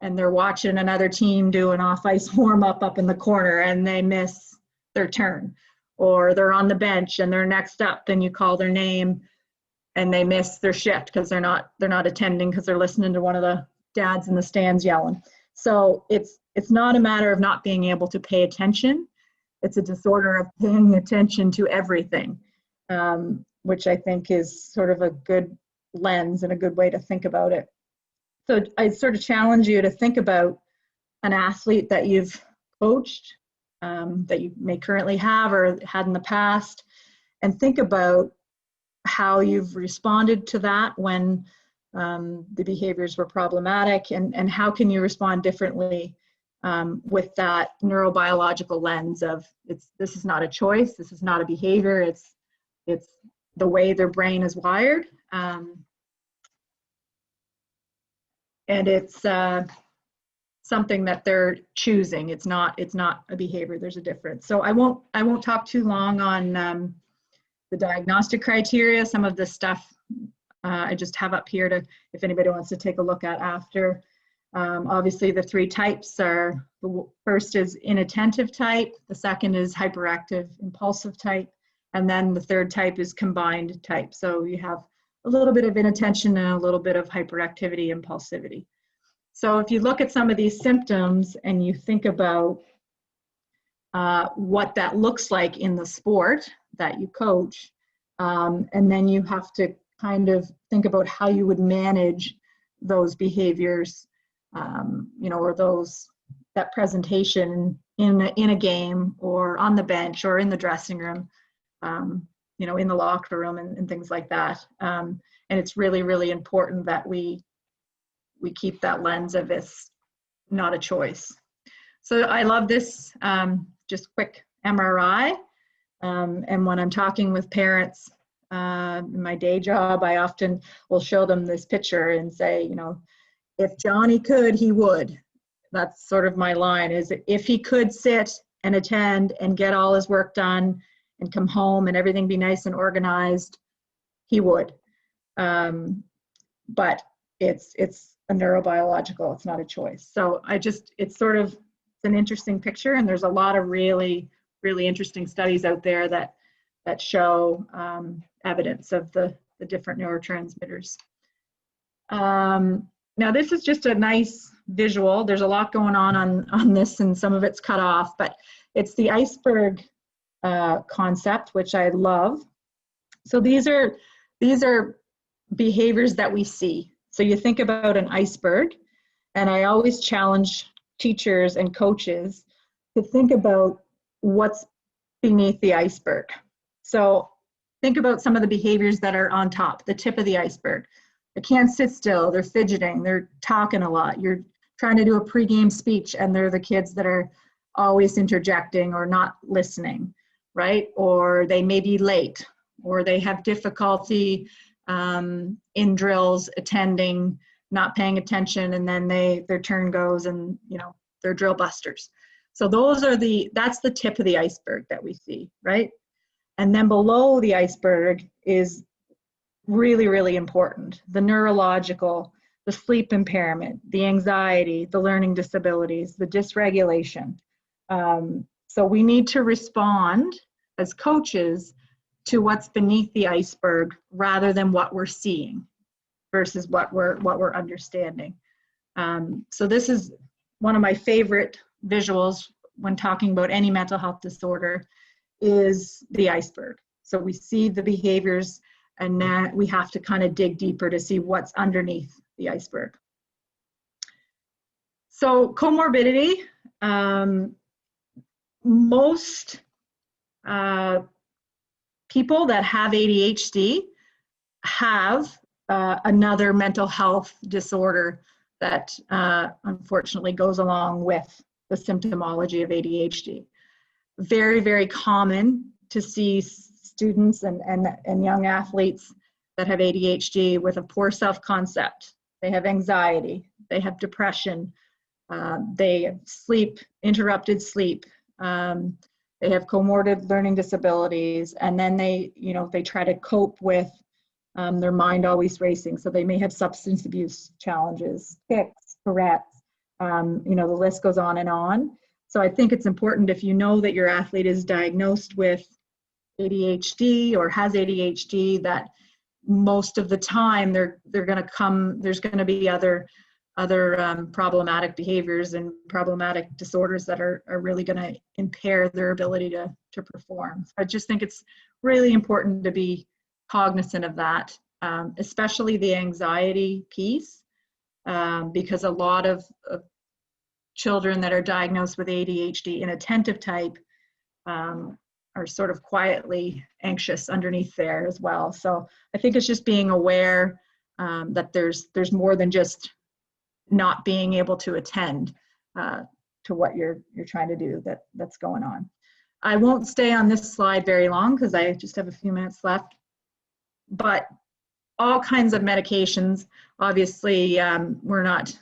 and they're watching another team do an off-ice warm-up up in the corner and they miss their turn. Or they're on the bench and they're next up, then you call their name and they miss their shift because they're not attending because they're listening to one of the dads in the stands yelling. So it's not a matter of not being able to pay attention. It's a disorder of paying attention to everything, which I think is sort of a good lens and a good way to think about it. So I sort of challenge you to think about an athlete that you've coached, that you may currently have or had in the past, and think about how you've responded to that when the behaviors were problematic, and how can you respond differently with that neurobiological lens of this is not a choice, this is not a behavior, it's the way their brain is wired, and it's something that they're choosing. It's not a behavior. There's a difference. So I won't talk too long on the diagnostic criteria. Some of this stuff I just have up here to, if anybody wants to take a look at after. Obviously the three types are, the first is inattentive type, the second is hyperactive impulsive type, and then the third type is combined type. So you have a little bit of inattention and a little bit of hyperactivity, impulsivity. So if you look at some of these symptoms and you think about what that looks like in the sport that you coach, and then you have to kind of think about how you would manage those behaviors, or that presentation in a game or on the bench or in the dressing room, in the locker room and things like that. And it's really, really important that we keep that lens of it's not a choice. So I love this, just quick MRI. And when I'm talking with parents in my day job, I often will show them this picture and say, if Johnny could, he would. That's sort of my line, is if he could sit and attend and get all his work done and come home and everything be nice and organized, he would. But it's a neurobiological, it's not a choice. So it's an interesting picture, and there's a lot of really, really interesting studies out there that show evidence of the different neurotransmitters. Now this is just a nice visual. There's a lot going on this, and some of it's cut off, but it's the iceberg concept, which I love. So these are behaviors that we see. So you think about an iceberg, and I always challenge teachers and coaches to think about what's beneath the iceberg. So think about some of the behaviors that are on top, the tip of the iceberg. They can't sit still, they're fidgeting, they're talking a lot. You're trying to do a pregame speech and they're the kids that are always interjecting or not listening, right? Or they may be late, or they have difficulty in drills, attending, not paying attention, and then their turn goes and they're drill busters. So that's the tip of the iceberg that we see, right? And then below the iceberg is really, really important. The neurological, the sleep impairment, the anxiety, the learning disabilities, the dysregulation. So we need to respond as coaches to what's beneath the iceberg rather than what we're seeing versus what we're understanding. So this is one of my favorite visuals when talking about any mental health disorder, is the iceberg. So we see the behaviors, and that we have to kind of dig deeper to see what's underneath the iceberg. So comorbidity, most people that have ADHD have another mental health disorder that unfortunately goes along with the symptomology of ADHD. Very, very common to see students and young athletes that have ADHD with a poor self-concept. They have anxiety, they have depression, they have interrupted sleep, they have comorbid learning disabilities, and then they try to cope with their mind always racing. So they may have substance abuse challenges, tics, Tourette's, the list goes on and on. So I think it's important, if you know that your athlete is diagnosed with ADHD or has ADHD, that most of the time they're going to there's going to be other problematic behaviors and problematic disorders that are really going to impair their ability to perform. So I just think it's really important to be cognizant of that, especially the anxiety piece, because a lot of children that are diagnosed with ADHD inattentive type are sort of quietly anxious underneath there as well. So I think it's just being aware that there's more than just not being able to attend to what you're trying to do that's going on. I won't stay on this slide very long because I just have a few minutes left, but all kinds of medications. Obviously, I'm not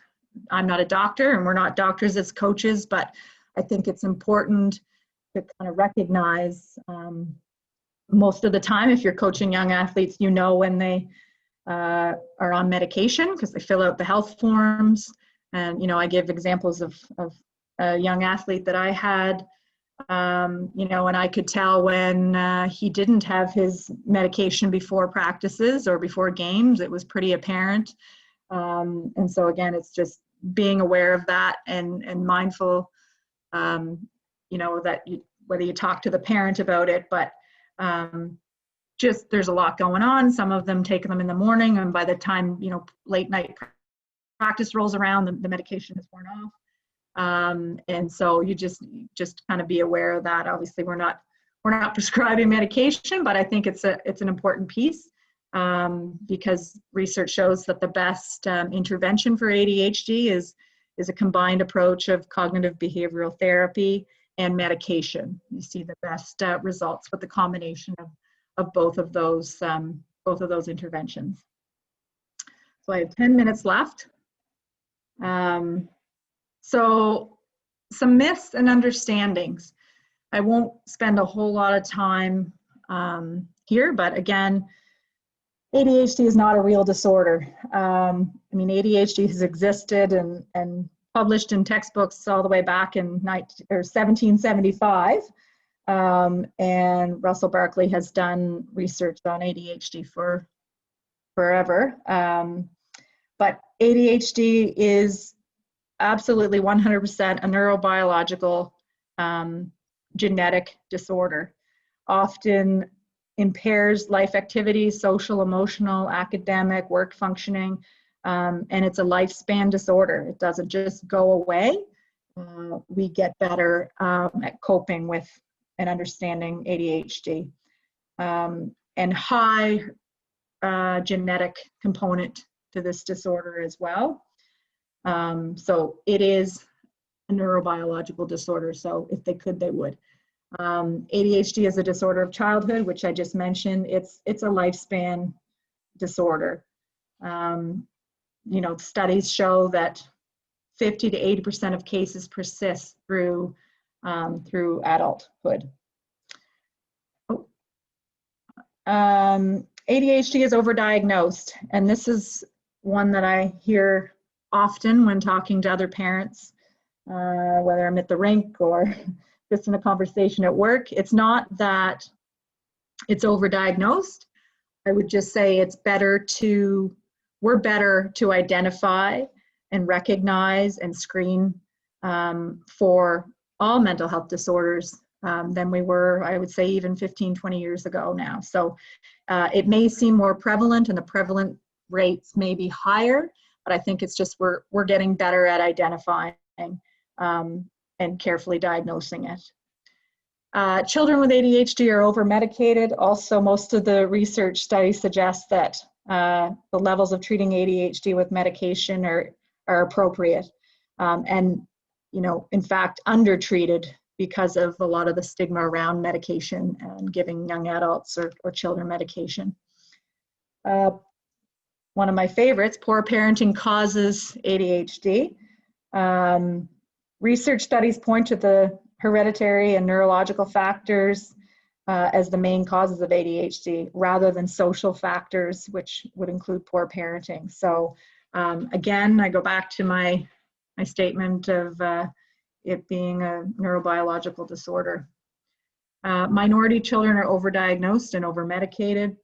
a doctor and we're not doctors as coaches, but I think it's important to kind of recognize most of the time, if you're coaching young athletes, you know when they are on medication because they fill out the health forms. And, you know, I give examples of a young athlete that I had, you know, and I could tell when he didn't have his medication before practices or before games. It was pretty apparent. And so again, it's just being aware of that and mindful, you know, that whether you talk to the parent about it, but just there's a lot going on. Some of them take them in the morning, and by the time, you know, late night practice rolls around, the medication is worn off. And so you just kind of be aware of that. Obviously, we're not prescribing medication, but I think it's an important piece because research shows that the best intervention for ADHD is a combined approach of cognitive behavioral therapy and medication. You see the best results with the combination of both of those interventions. So I have 10 minutes left. So some myths and understandings. I won't spend a whole lot of time here, but again, ADHD is not a real disorder. I mean, ADHD has existed and published in textbooks all the way back in 1775. And Russell Barkley has done research on ADHD for forever. But ADHD is absolutely 100% a neurobiological genetic disorder. Often impairs life activity, social, emotional, academic, work functioning, and it's a lifespan disorder. It doesn't just go away. We get better at coping with and understanding ADHD. And high genetic component to this disorder as well. So it is a neurobiological disorder. So if they could, they would. ADHD is a disorder of childhood, which I just mentioned. It's a lifespan disorder. You know, studies show that 50 to 80% of cases persist through adulthood. ADHD is overdiagnosed, and this is one that I hear often when talking to other parents, whether I'm at the rink or just in a conversation at work. It's not that it's overdiagnosed. I would just say we're better to identify and recognize and screen for all mental health disorders than we were, I would say, even 15, 20 years ago now. So it may seem more prevalent and the prevalent rates may be higher, but I think it's just we're getting better at identifying and carefully diagnosing it. Children with ADHD are over-medicated. Also, most of the research studies suggest that the levels of treating ADHD with medication are appropriate. And, you know, in fact, undertreated because of a lot of the stigma around medication and giving young adults or children medication. One of my favorites, poor parenting causes ADHD. Research studies point to the hereditary and neurological factors as the main causes of ADHD rather than social factors, which would include poor parenting. So again, I go back to my statement of it being a neurobiological disorder. Minority children are overdiagnosed and overmedicated.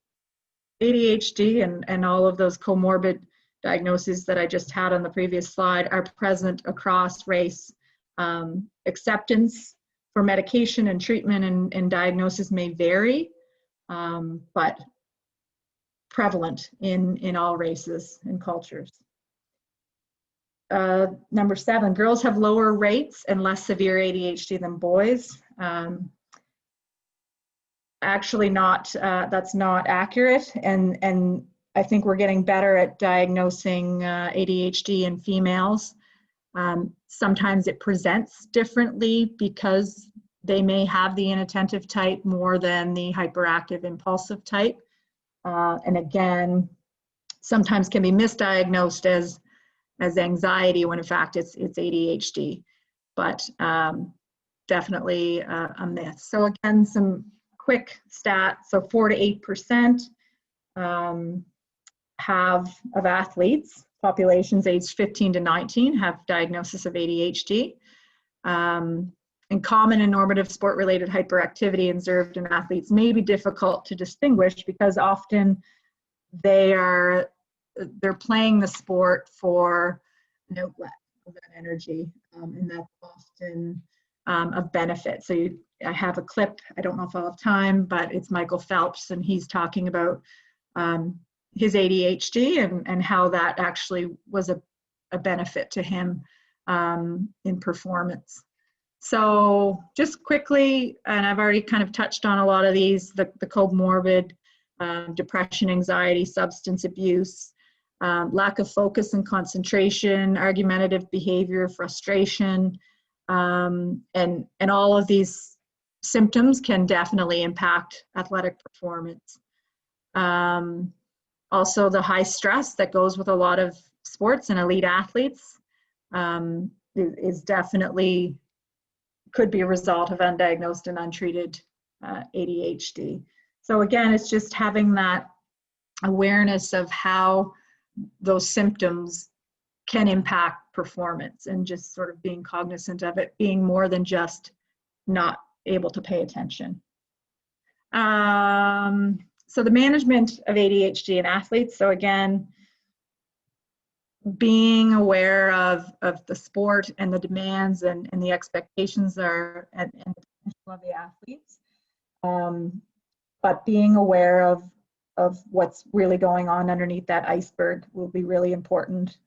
ADHD and all of those comorbid diagnoses that I just had on the previous slide are present across race. Acceptance for medication and treatment and diagnosis may vary, but prevalent in all races and cultures. Number 7, girls have lower rates and less severe ADHD than boys. Actually that's not accurate, and I think we're getting better at diagnosing ADHD in females. Sometimes it presents differently because they may have the inattentive type more than the hyperactive impulsive type. And again, sometimes can be misdiagnosed as anxiety when in fact it's ADHD, but definitely a myth. So again, some quick stats. So 4 to 8% of athletes, populations aged 15 to 19, have diagnosis of ADHD. And common and normative sport-related hyperactivity observed in athletes may be difficult to distinguish because often they're playing the sport for an outlet of that energy, and that's often of benefit. So I have a clip, I don't know if I'll have time, but it's Michael Phelps, and he's talking about his ADHD and how that actually was a benefit to him in performance. So just quickly, and I've already kind of touched on a lot of these, the comorbid, depression, anxiety, substance abuse, lack of focus and concentration, argumentative behavior, frustration, and all of these symptoms can definitely impact athletic performance. Also, the high stress that goes with a lot of sports and elite athletes is definitely could be a result of undiagnosed and untreated ADHD. So again, it's just having that awareness of how those symptoms can impact performance and just sort of being cognizant of it being more than just not able to pay attention. So the management of ADHD in athletes. So again, being aware of the sport and the demands and the expectations are and the potential of the athletes, but being aware of what's really going on underneath that iceberg will be really important.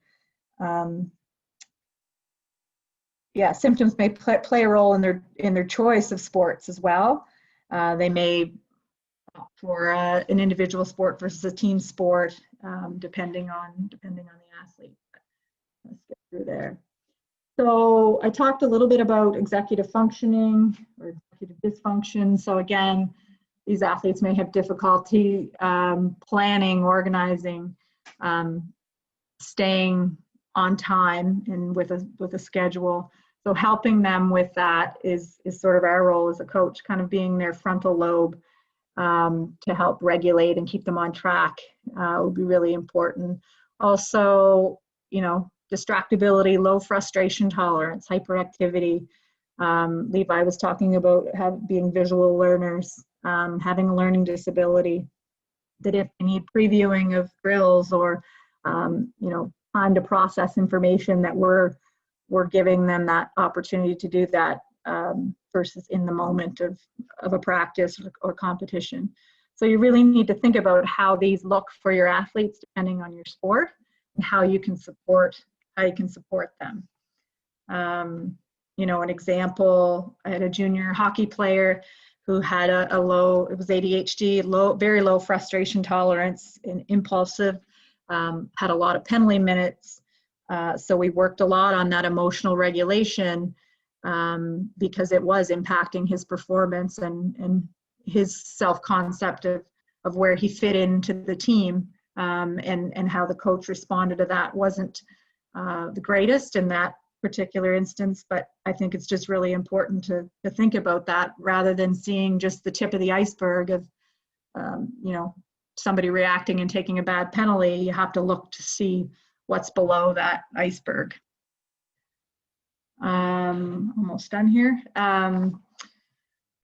Yeah, symptoms may play a role in their choice of sports as well. They may opt for an individual sport versus a team sport, depending on the athlete. Let's get through there. So I talked a little bit about executive functioning or executive dysfunction. So again, these athletes may have difficulty planning, organizing, staying on time and with a schedule. So helping them with that is sort of our role as a coach, kind of being their frontal lobe to help regulate and keep them on track would be really important. Also, distractibility, low frustration tolerance, hyperactivity. Levi was talking about being visual learners, having a learning disability, that if they need previewing of drills or time to process information, that we're giving them that opportunity to do that versus in the moment of a practice or competition. So you really need to think about how these look for your athletes depending on your sport and how you can support them. An example, I had a junior hockey player who had a low, it was ADHD, very low frustration tolerance and impulsive, had a lot of penalty minutes. So we worked a lot on that emotional regulation because it was impacting his performance and his self-concept of where he fit into the team, and how the coach responded to that wasn't the greatest in that particular instance. But I think it's just really important to think about that rather than seeing just the tip of the iceberg of somebody reacting and taking a bad penalty. You have to look to see what's below that iceberg. Almost done here.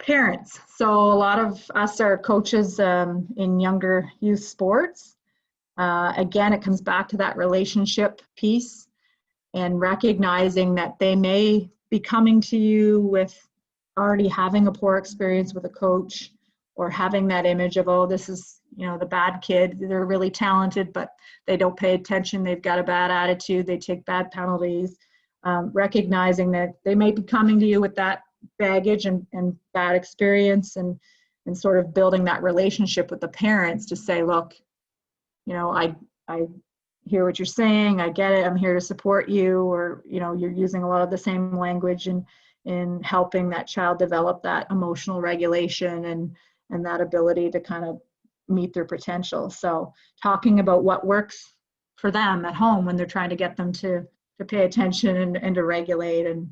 Parents. So a lot of us are coaches in younger youth sports. Again, it comes back to that relationship piece and recognizing that they may be coming to you with already having a poor experience with a coach, or having that image of, oh, this is, you know, the bad kid. They're really talented, but they don't pay attention. They've got a bad attitude. They take bad penalties. Recognizing that they may be coming to you with that baggage and bad experience, and sort of building that relationship with the parents to say, look, you know, I hear what you're saying. I get it. I'm here to support you. Or, you know, you're using a lot of the same language in helping that child develop that emotional regulation and that ability to kind of meet their potential. So talking about what works for them at home when they're trying to get them to pay attention and to regulate, and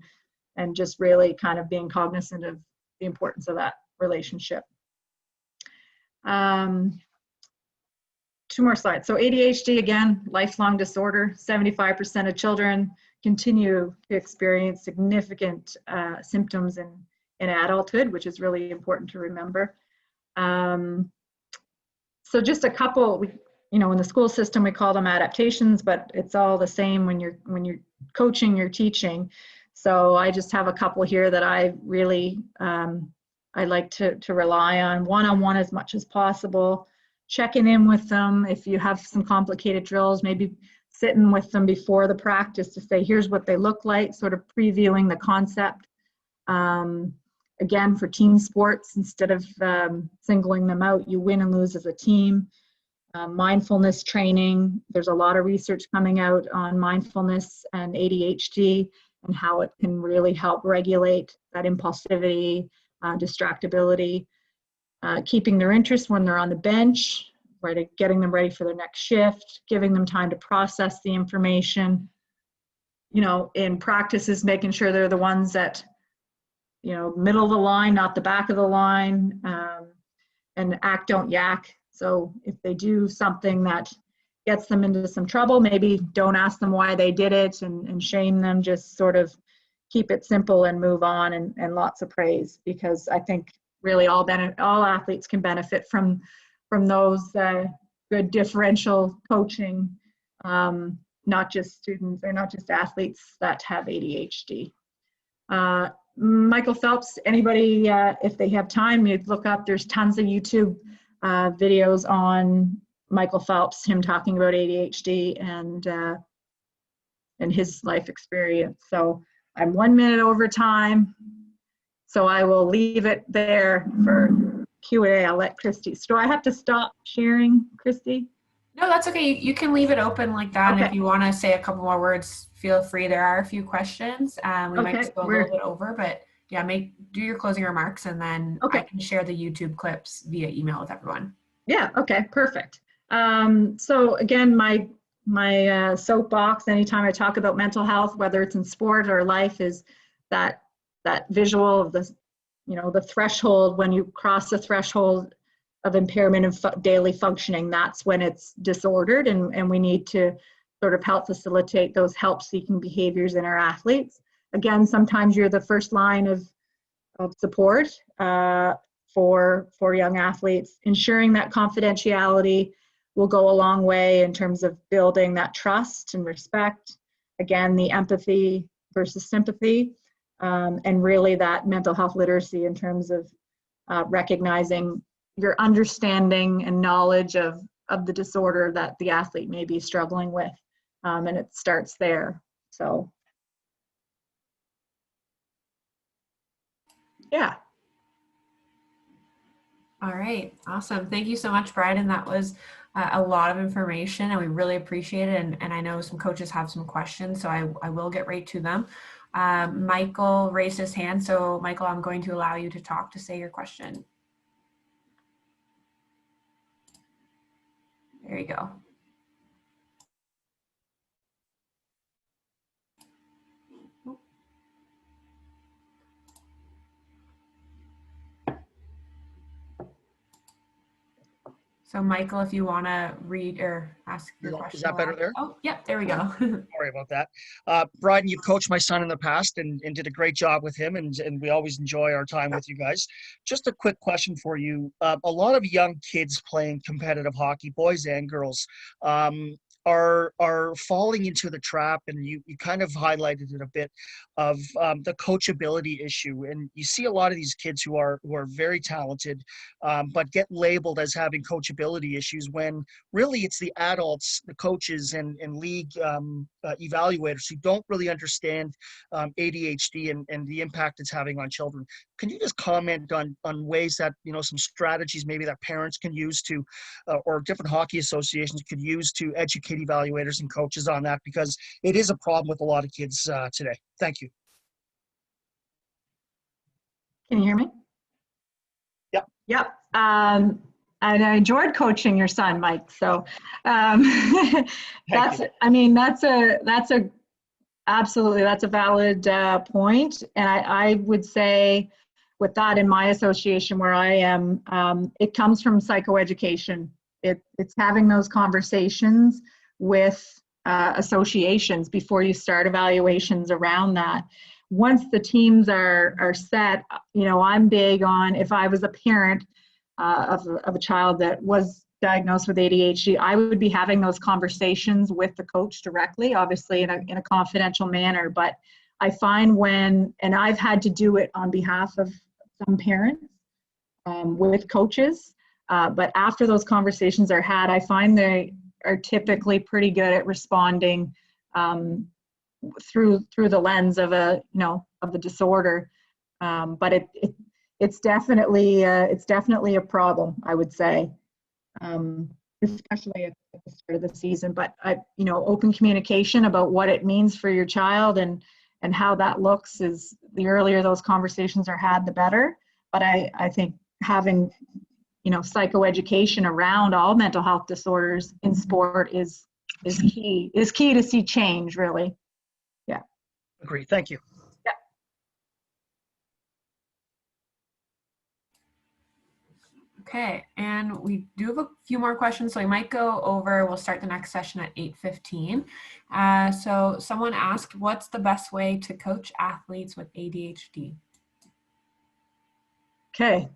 just really kind of being cognizant of the importance of that relationship. 2 more slides. So ADHD, again, lifelong disorder. 75% of children continue to experience significant symptoms in adulthood, which is really important to remember. So just a couple, you know, in the school system, we call them adaptations, but it's all the same when you're coaching, you're teaching. So I just have a couple here that I really, I like to rely on one-on-one as much as possible, checking in with them. If you have some complicated drills, maybe sitting with them before the practice to say, here's what they look like, sort of previewing the concept. Again, for team sports, instead of singling them out, you win and lose as a team. Mindfulness training, there's a lot of research coming out on mindfulness and ADHD and how it can really help regulate that impulsivity, distractibility, keeping their interest when they're on the bench, right, getting them ready for their next shift, giving them time to process the information. You know, in practices, making sure they're the ones that, you know, middle of the line, not the back of the line, and act, don't yak. So if they do something that gets them into some trouble, maybe don't ask them why they did it and shame them, just sort of keep it simple and move on, and lots of praise, because I think really all athletes can benefit from those good differential coaching, not just students or not just athletes that have ADHD. Michael Phelps, anybody, if they have time, you'd look up, there's tons of YouTube videos on Michael Phelps, him talking about ADHD and his life experience. So I'm 1 minute over time, so I will leave it there for Q&A. I'll let Christy. So do I have to stop sharing, Christy? No, that's okay. You can leave it open like that. Okay. And if you want to say a couple more words, feel free. There are a few questions. We might just go a little bit over, but yeah, do your closing remarks, and then I can share the YouTube clips via email with everyone. Yeah, okay, perfect. So again, my soapbox, anytime I talk about mental health, whether it's in sport or life, is that visual of the, you know, the threshold. When you cross the threshold of impairment of daily functioning, that's when it's disordered, and we need to sort of help facilitate those help-seeking behaviors in our athletes. Again, sometimes you're the first line of support for young athletes. Ensuring that confidentiality will go a long way in terms of building that trust and respect. Again, the empathy versus sympathy, and really that mental health literacy in terms of recognizing your understanding and knowledge of the disorder that the athlete may be struggling with, and it starts there. So yeah. All right, awesome. Thank you so much, Bryden. That was a lot of information, and we really appreciate it. And I know some coaches have some questions, so I will get right to them. Michael raised his hand. So Michael, I'm going to allow you to talk to say your question. There you go. So Michael, if you want to read, or ask your question. Is that better there? Oh, yep, there we go. Sorry about that. Brian, you've coached my son in the past and did a great job with him, and we always enjoy our time with you guys. Just a quick question for you. A lot of young kids playing competitive hockey, boys and girls, are falling into the trap, and you kind of highlighted it a bit, of the coachability issue. And you see a lot of these kids who are very talented, but get labeled as having coachability issues, when really it's the adults, the coaches and league evaluators who don't really understand ADHD and the impact it's having on children. Can you just comment on ways that, some strategies maybe that parents can use to, or different hockey associations could use to educate evaluators and coaches on that, because it is a problem with a lot of kids today. Thank you. Can you hear me? Yep. Yep. And I enjoyed coaching your son, Mike. So that's a valid point. And I would say with that, in my association where I am, it comes from psychoeducation. It's having those conversations with associations before you start evaluations around that. Once the teams are set, I'm big on, if I was a parent of a child that was diagnosed with ADHD, I would be having those conversations with the coach directly, obviously in a confidential manner. But I find and I've had to do it on behalf of some parents with coaches, but after those conversations are had, I find they are typically pretty good at responding through the lens of of the disorder. But it's definitely a problem, I would say, especially at the start of the season. But open communication about what it means for your child and how that looks is, the earlier those conversations are had, the better. But I think having psychoeducation around all mental health disorders in sport is key to see change, really. Yeah. Agree. Thank you. Yeah. Okay, and we do have a few more questions, so we might go over. We'll start the next session at 8:15. So someone asked, what's the best way to coach athletes with ADHD? Okay,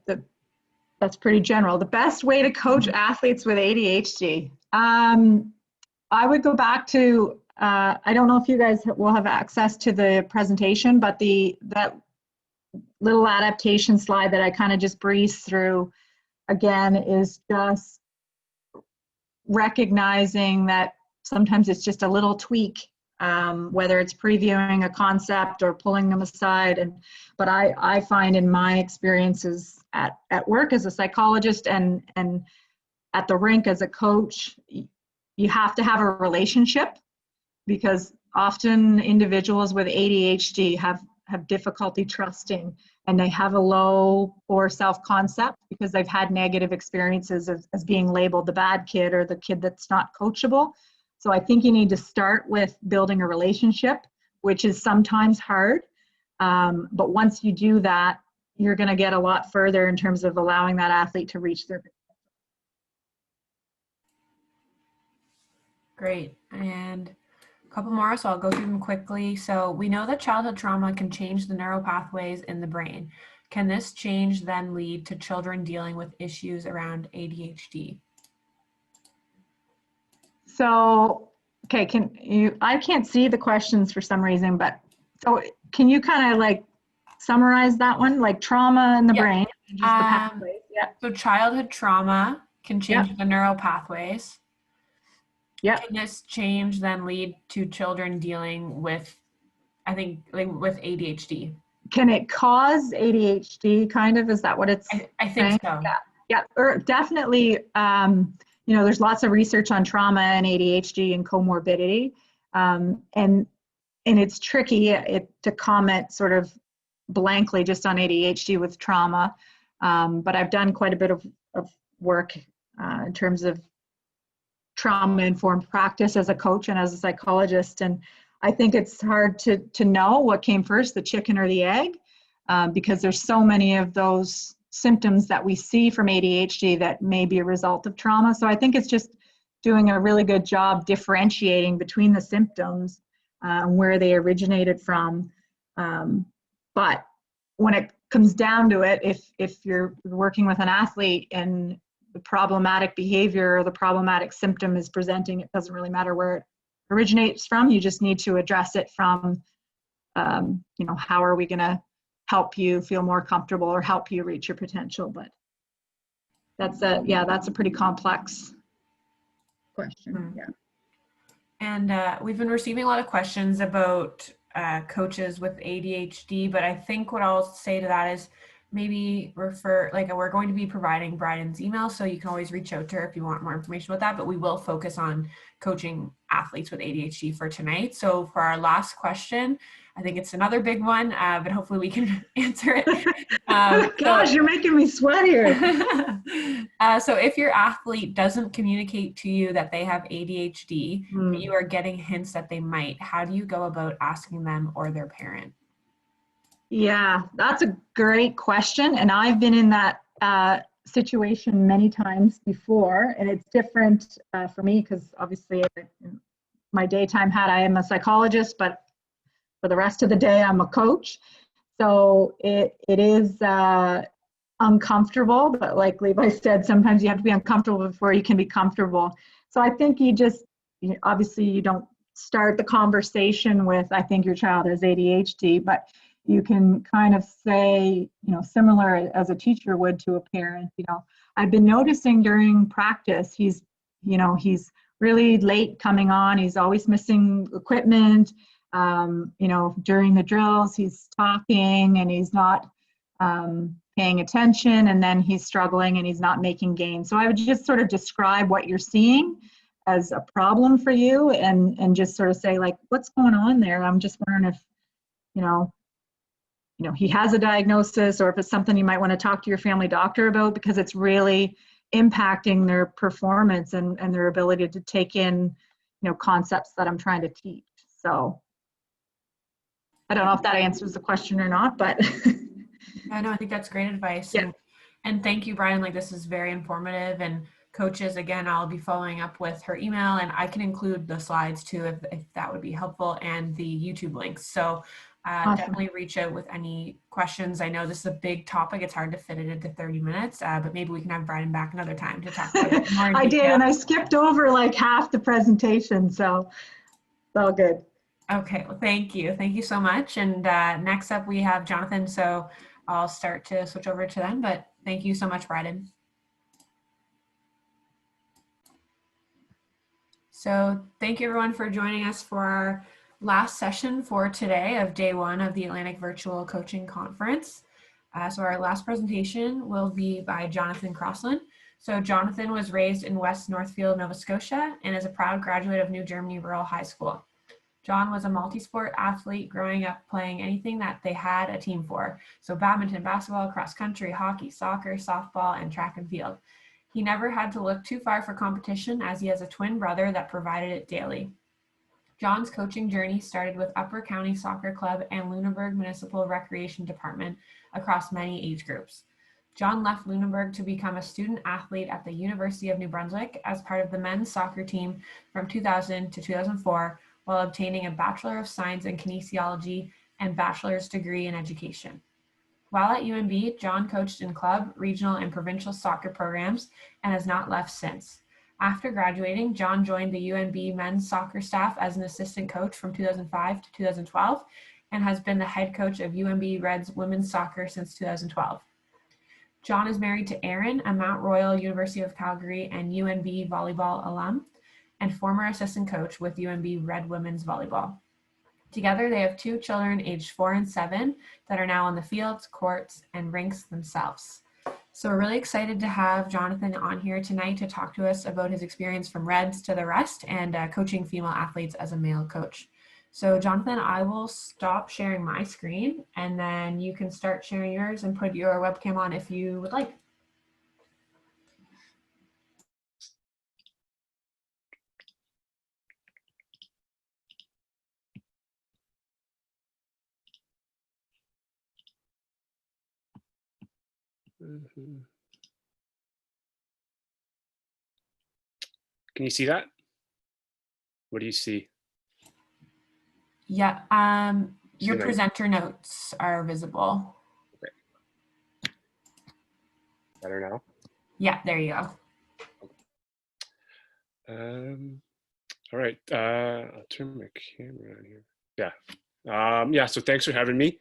that's pretty general. The best way to coach athletes with ADHD. I would go back to, I don't know if you guys will have access to the presentation, but that little adaptation slide that I kind of just breezed through, again, is just recognizing that sometimes it's just a little tweak, whether it's previewing a concept or pulling them aside. But I find in my experiences at work as a psychologist and at the rink as a coach, you have to have a relationship, because often individuals with ADHD have difficulty trusting, and they have a low or self-concept because they've had negative experiences as being labeled the bad kid or the kid that's not coachable. So I think you need to start with building a relationship, which is sometimes hard. But once you do that, you're going to get a lot further in terms of allowing that athlete to reach their. Great. And a couple more, so I'll go through them quickly. So we know that childhood trauma can change the neural pathways in the brain. Can this change then lead to children dealing with issues around ADHD? So, okay, I can't see the questions for some reason, but so can you kind of like summarize that one, like trauma in the brain? Just the pathways. Yeah. So childhood trauma can change the neural pathways. Yeah. Can this change then lead to children dealing with, I think, like with ADHD? Can it cause ADHD, kind of? Is that what it's I think so. Yeah, or definitely, there's lots of research on trauma and ADHD and comorbidity. And it's tricky to comment sort of blankly just on ADHD with trauma. But I've done quite a bit of work in terms of trauma-informed practice as a coach and as a psychologist. And I think it's hard to know what came first, the chicken or the egg, because there's so many of those symptoms that we see from ADHD that may be a result of trauma. So I think it's just doing a really good job differentiating between the symptoms, where they originated from. But when it comes down to it, if you're working with an athlete and the problematic behavior or the problematic symptom is presenting, it doesn't really matter where it originates from. You just need to address it from, how are we going to help you feel more comfortable or help you reach your potential? But that's a pretty complex question. Yeah. And we've been receiving a lot of questions about coaches with ADHD, but I think what I'll say to that is maybe we're going to be providing Bryden's email, so you can always reach out to her if you want more information about that, but we will focus on coaching athletes with ADHD for tonight. So for our last question, I think it's another big one, but hopefully we can answer it. Gosh, you're making me sweat here. So if your athlete doesn't communicate to you that they have ADHD, but you are getting hints that they might, how do you go about asking them or their parent? Yeah, that's a great question. And I've been in that situation many times before, and it's different for me because obviously in my daytime hat, I am a psychologist, but for the rest of the day, I'm a coach. So it is uncomfortable, but like Levi said, sometimes you have to be uncomfortable before you can be comfortable. So I think obviously you don't start the conversation with, I think your child has ADHD, but you can kind of say, similar as a teacher would to a parent, I've been noticing during practice, he's really late coming on. He's always missing equipment. During the drills, he's talking and he's not paying attention, and then he's struggling and he's not making gains. So I would just sort of describe what you're seeing as a problem for you and just sort of say, like, what's going on there? I'm just wondering if, he has a diagnosis, or if it's something you might want to talk to your family doctor about, because it's really impacting their performance and their ability to take in, concepts that I'm trying to teach. So I don't know if that answers the question or not, but. I know, I think that's great advice. Yeah. And thank you, Bryden. This is very informative. And coaches, again, I'll be following up with her email, and I can include the slides too, if that would be helpful, and the YouTube links. So Awesome. Definitely reach out with any questions. I know this is a big topic. It's hard to fit it into 30 minutes, but maybe we can have Bryden back another time to talk about it more in I detail. did, and I skipped over like half the presentation, so it's all good. Okay, well, thank you. Thank you so much. And next up we have Jonathan, so I'll start to switch over to them, but thank you so much, Bryden. So thank you everyone for joining us for our last session for today of day one of the Atlantic Virtual Coaching Conference. So our last presentation will be by Jonathan Crossland. So Jonathan was raised in West Northfield, Nova Scotia, and is a proud graduate of New Germany Rural High School. John was a multi-sport athlete growing up, playing anything that they had a team for. So badminton, basketball, cross country, hockey, soccer, softball, and track and field. He never had to look too far for competition, as he has a twin brother that provided it daily. John's coaching journey started with Upper County Soccer Club and Lunenburg Municipal Recreation Department across many age groups. John left Lunenburg to become a student athlete at the University of New Brunswick as part of the men's soccer team from 2000 to 2004, while obtaining a Bachelor of Science in Kinesiology and bachelor's degree in education. While at UNB, John coached in club, regional, and provincial soccer programs and has not left since. After graduating, John joined the UNB men's soccer staff as an assistant coach from 2005 to 2012 and has been the head coach of UNB Reds women's soccer since 2012. John is married to Erin, a Mount Royal University of Calgary and UNB volleyball alum and former assistant coach with UNB Red women's volleyball. Together, they have 2 children aged 4 and 7 that are now on the fields, courts, and rinks themselves. So we're really excited to have Jonathan on here tonight to talk to us about his experience from Reds to the rest and coaching female athletes as a male coach. So Jonathan, I will stop sharing my screen and then you can start sharing yours and put your webcam on if you would like. Mm-hmm. Can you see that? What do you see? Yeah, your See my- presenter notes are visible. Better now? Yeah, there you go. All right, I'll turn my camera on here. Yeah, so thanks for having me.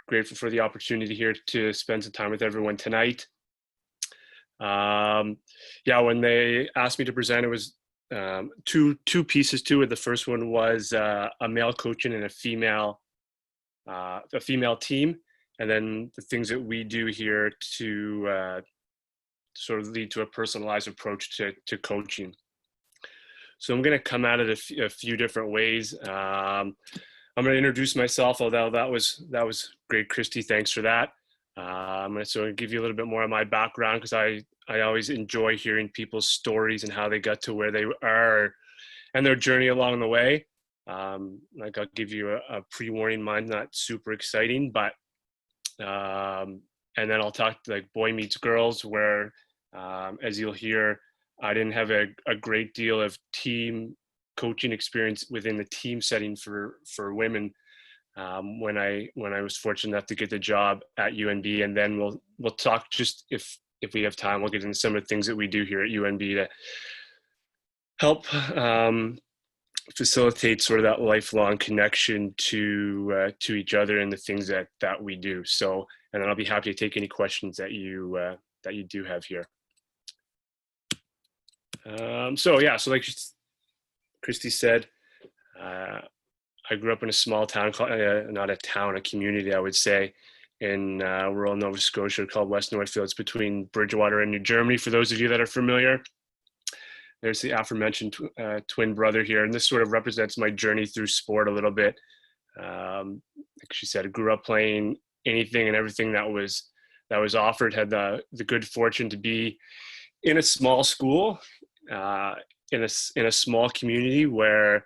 Grateful for the opportunity here to spend some time with everyone tonight. Yeah, when they asked me to present, it was two pieces to it. The first one was a male coaching and a female team, and then the things that we do here to sort of lead to a personalized approach to coaching. So I'm going to come at it a few different ways. I'm going to introduce myself, although that was great, Christy. Thanks for that. I'm going to sort of give you a little bit more of my background, because I always enjoy hearing people's stories and how they got to where they are and their journey along the way. Like, I'll give you a pre-warning, mine's not super exciting, but and then I'll talk to, like, boy meets girls, where as you'll hear, I didn't have a great deal of team coaching experience within the team setting for women when I was fortunate enough to get the job at UNB. And then we'll talk, just if we have time, we'll get into some of the things that we do here at UNB to help facilitate sort of that lifelong connection to each other and the things that we do. So, and then I'll be happy to take any questions that you do have here. So like Christy said, I grew up in a small town, not a town, a community, I would say, in rural Nova Scotia called West Northfield. It's between Bridgewater and New Germany, for those of you that are familiar. There's the aforementioned twin brother here, and this sort of represents my journey through sport a little bit. Like she said, I grew up playing anything and everything that was offered. Had the good fortune to be in a small school, in a small community where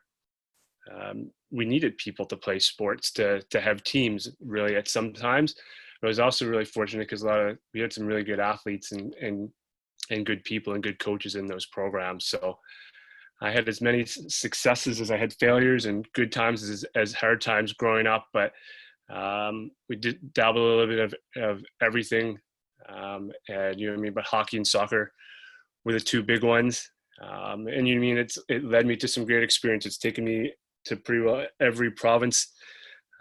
we needed people to play sports, to have teams really at some times. I was also really fortunate because we had some really good athletes and good people and good coaches in those programs. So I had as many successes as I had failures, and good times as hard times growing up. But we did dabble a little bit of everything, and but hockey and soccer were the two big ones. And it led me to some great experience. It's taken me to pretty well every province.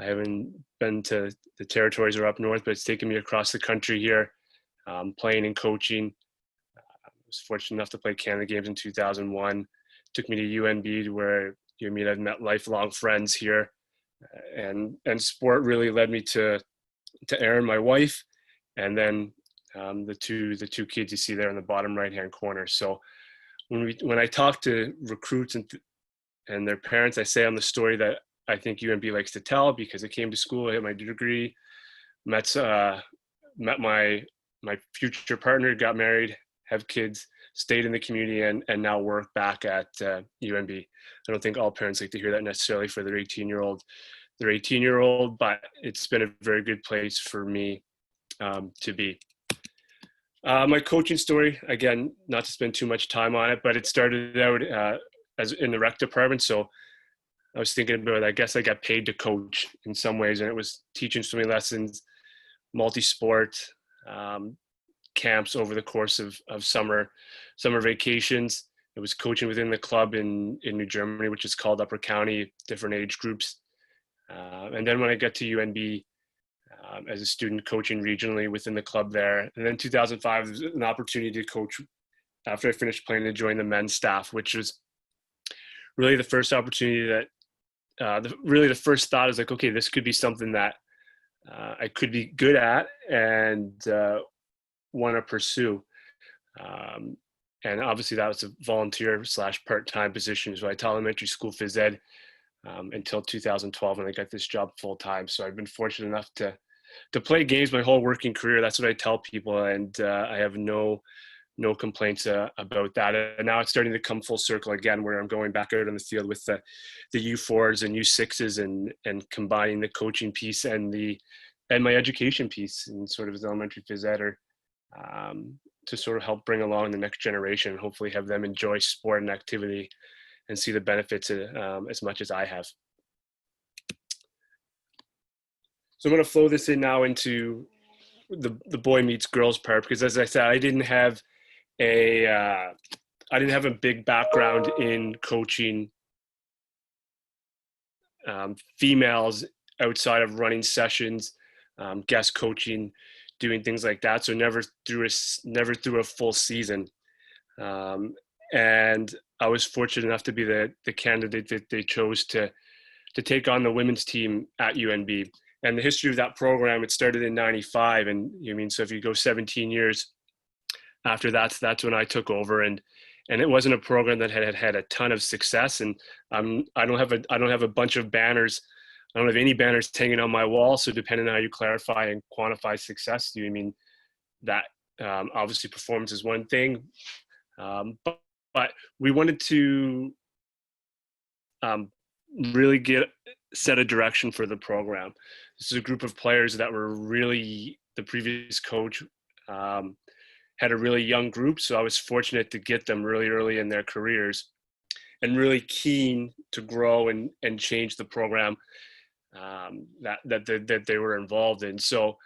I haven't been to the territories or up north, but it's taken me across the country here, playing and coaching. I was fortunate enough to play Canada Games in 2001. Took me to UNB, where I've met lifelong friends here, and sport really led me to Erin, my wife, and then the two kids you see there in the bottom right hand corner. So when I talk to recruits and their parents, I say I'm the story that I think UNB likes to tell, because I came to school, I had my degree, met my future partner, got married, have kids, stayed in the community, and now work back at UNB. I don't think all parents like to hear that necessarily for their 18-year-old. But it's been a very good place for me to be. My coaching story, again, not to spend too much time on it, but it started out as in the rec department. So I was thinking about, I guess I got paid to coach in some ways, and it was teaching swimming lessons, multi-sport, camps over the course of summer vacations. It was coaching within the club in New Germany, which is called Upper County, different age groups. And then when I got to UNB, as a student, coaching regionally within the club there. And then 2005 was an opportunity to coach after I finished playing, to join the men's staff, which was really the first opportunity that the first thought is like, okay, this could be something that I could be good at and want to pursue. And obviously that was a volunteer / part-time position. So I taught elementary school phys ed until 2012 when I got this job full time. So I've been fortunate enough to play games my whole working career. That's what I tell people, and I have no complaints about that. And now it's starting to come full circle again, where I'm going back out on the field with the U4s and U6s and combining the coaching piece and my education piece, and sort of as elementary phys ed. to sort of help bring along the next generation, and hopefully have them enjoy sport and activity and see the benefits as much as I have. So I'm going to flow this in now into the boy meets girls part, because as I said, I didn't have a big background in coaching females outside of running sessions, guest coaching, doing things like that. So never through a full season. And I was fortunate enough to be the candidate that they chose to take on the women's team at UNB. And the history of that program, it started in '95, and so if you go 17 years after that's when I took over, and it wasn't a program that had a ton of success. And I don't have a bunch of banners. I don't have any banners hanging on my wall. So depending on how you clarify and quantify success, that obviously performance is one thing, but we wanted to really set a direction for the program. This is a group of players that were really, the previous coach had a really young group. So I was fortunate to get them really early in their careers and really keen to grow and change the program that they were involved in. So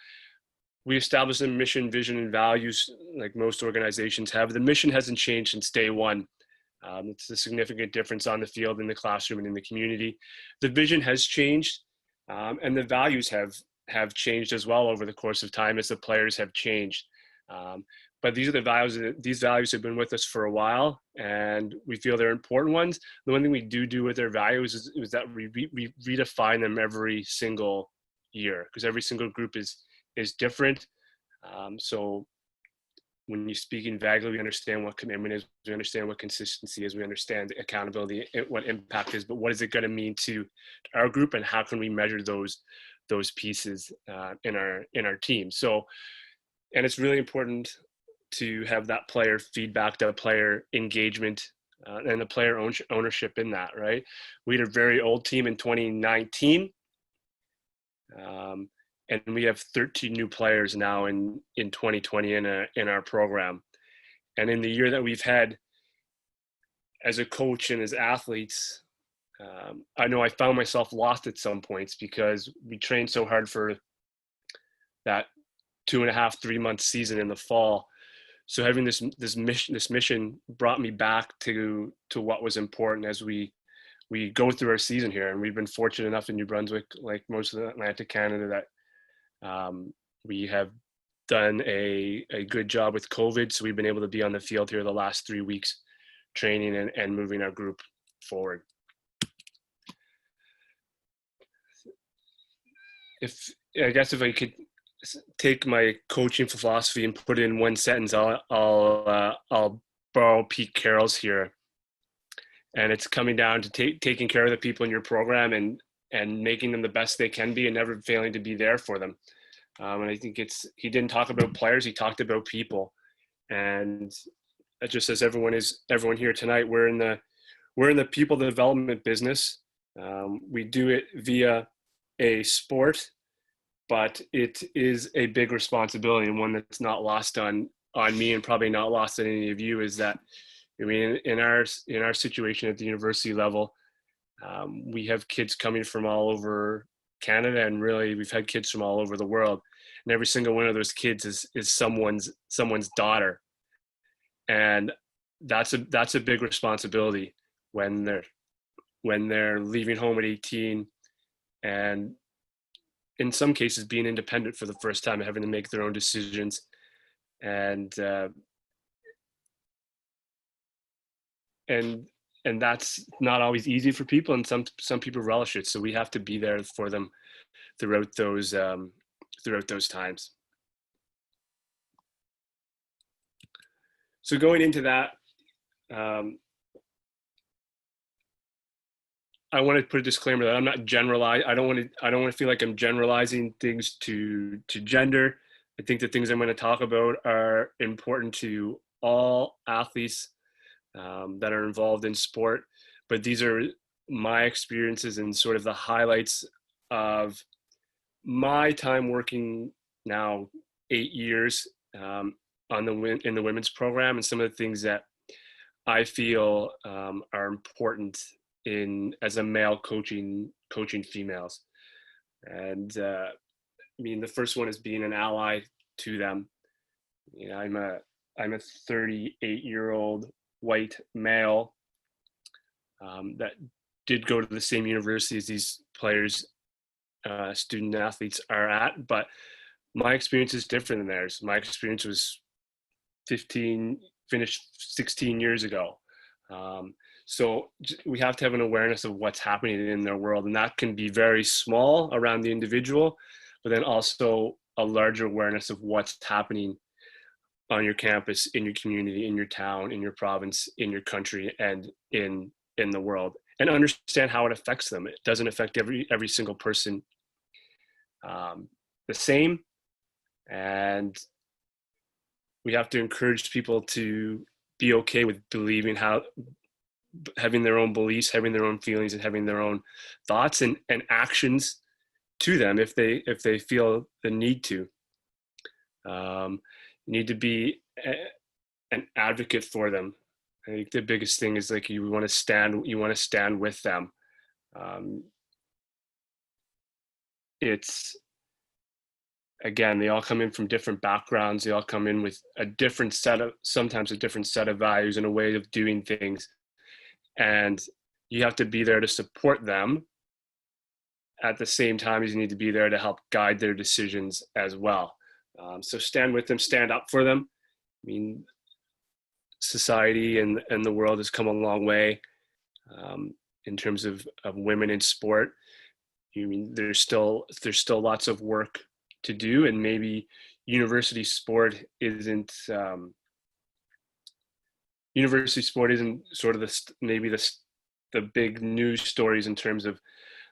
we established a mission, vision, and values like most organizations have. The mission hasn't changed since day one. It's a significant difference on the field, in the classroom, and in the community. The vision has changed, and the values have changed as well over the course of time as the players have changed. But these are the values. These values have been with us for a while, and we feel they're important ones. The one thing we do with their values is that we redefine them every single year, because every single group is different. So when you speak in vaguely, we understand what commitment is, we understand what consistency is, we understand accountability, what impact is, but what is it going to mean to our group, and how can we measure those pieces in our team? So, and it's really important to have that player feedback, that player engagement, and the player ownership in that, right? We had a very old team in 2019. And we have 13 new players now in 2020 in our program. And in the year that we've had as a coach and as athletes, I know I found myself lost at some points, because we trained so hard for that 2.5, 3 month season in the fall. So having this mission brought me back to what was important as we go through our season here. And we've been fortunate enough in New Brunswick, like most of Atlantic Canada, that we have done a good job with COVID. So we've been able to be on the field here the last 3 weeks, training and moving our group forward. If I could take my coaching philosophy and put it in one sentence, I'll borrow Pete Carroll's here. And it's coming down to taking care of the people in your program and making them the best they can be, and never failing to be there for them. And I think he didn't talk about players, he talked about people. And just as everyone here tonight, we're in the people development business. We do it via a sport, but it is a big responsibility, and one that's not lost on me, and probably not lost on any of you, is that, in our situation at the university level, we have kids coming from all over Canada, and really we've had kids from all over the world, and every single one of those kids is someone's daughter. And that's a big responsibility when they're leaving home at 18, and in some cases being independent for the first time, having to make their own decisions. And that's not always easy for people, and some people relish it. So we have to be there for them throughout those times. So going into that, I want to put a disclaimer that I'm not generalizing. I don't want to feel like I'm generalizing things to gender. I think the things I'm going to talk about are important to all athletes that are involved in sport, but these are my experiences and sort of the highlights of my time working now 8 years on in the women's program, and some of the things that I feel are important as a male coaching females. And I mean, the first one is being an ally to them. You know, I'm a 38-year-old white male that did go to the same university as these players, student athletes are at, but my experience is different than theirs. My experience was finished 16 years ago. So we have to have an awareness of what's happening in their world, and that can be very small around the individual, but then also a larger awareness of what's happening on your campus, in your community, in your town, in your province, in your country, and in the world, and understand how it affects them. It doesn't affect every single person the same, and we have to encourage people to be okay with having their own beliefs, having their own feelings, and having their own thoughts and actions to them if they feel the need to. You need to be an advocate for them. I think the biggest thing is like you want to stand with them. It's, again, they all come in from different backgrounds. They all come in with sometimes a different set of values and a way of doing things. And you have to be there to support them at the same time as you need to be there to help guide their decisions as well. So stand with them, stand up for them. I mean, society and the world has come a long way in terms of women in sport. I mean, there's still lots of work to do, and maybe university sport isn't sort of the big news stories in terms of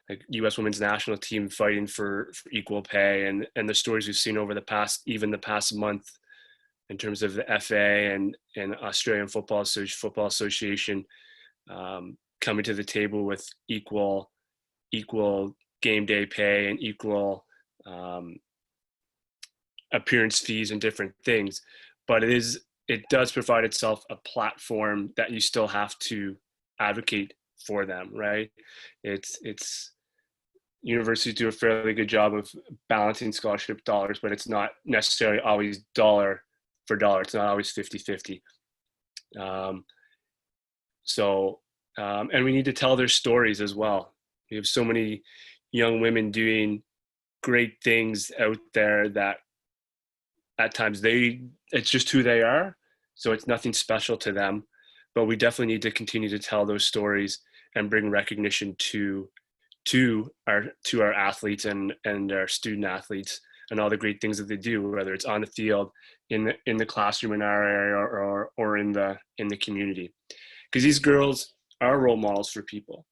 like U.S. women's national team fighting for equal pay, and the stories we've seen over the past month in terms of the FA and Australian Football Association coming to the table with equal game day pay and equal appearance fees and different things. But it does provide itself a platform that you still have to advocate for them, right? It's universities do a fairly good job of balancing scholarship dollars, but it's not necessarily always dollar for dollar. It's not always 50-50. And we need to tell their stories as well. We have so many young women doing great things out there that at times it's just who they are. So it's nothing special to them, but we definitely need to continue to tell those stories and bring recognition to our athletes and our student athletes and all the great things that they do, whether it's on the field, in the classroom in our area, or in the community. Because these girls are role models for people.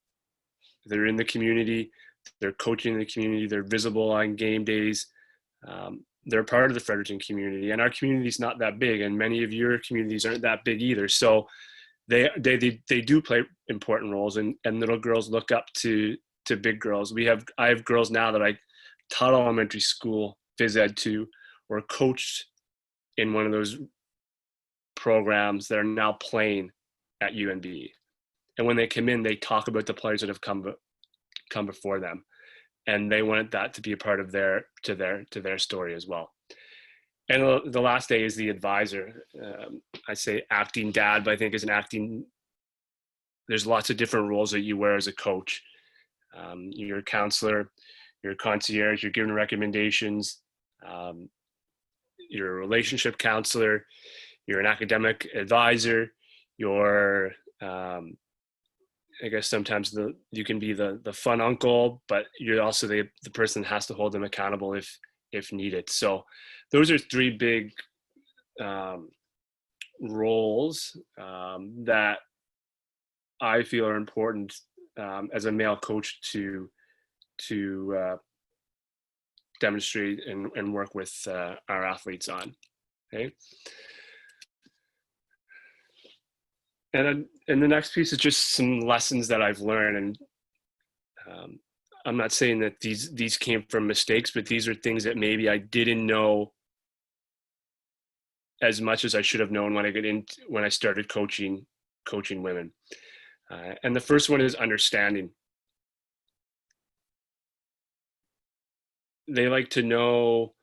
They're in the community, they're coaching in the community, they're visible on game days. They're part of the Fredericton community, and our community is not that big, and many of your communities aren't that big either. So they do play important roles, and little girls look up to big girls. I have girls now that I taught elementary school phys ed to, or coached in one of those programs that are now playing at UNB. And when they come in, they talk about the players that have come before them, and they want that to be a part of their story as well. And the last day is the advisor. I say acting dad, but I think there's lots of different roles that you wear as a coach. You're a counselor, you're a concierge, you're giving recommendations, you're a relationship counselor, you're an academic advisor, you're I guess sometimes you can be the fun uncle, but you're also the person that has to hold them accountable if needed. So those are three big roles that I feel are important as a male coach to demonstrate and work with our athletes on. Okay. And the next piece is just some lessons that I've learned, and I'm not saying that these came from mistakes, but these are things that maybe I didn't know as much as I should have known when I started coaching women. And the first one is understanding. They like to know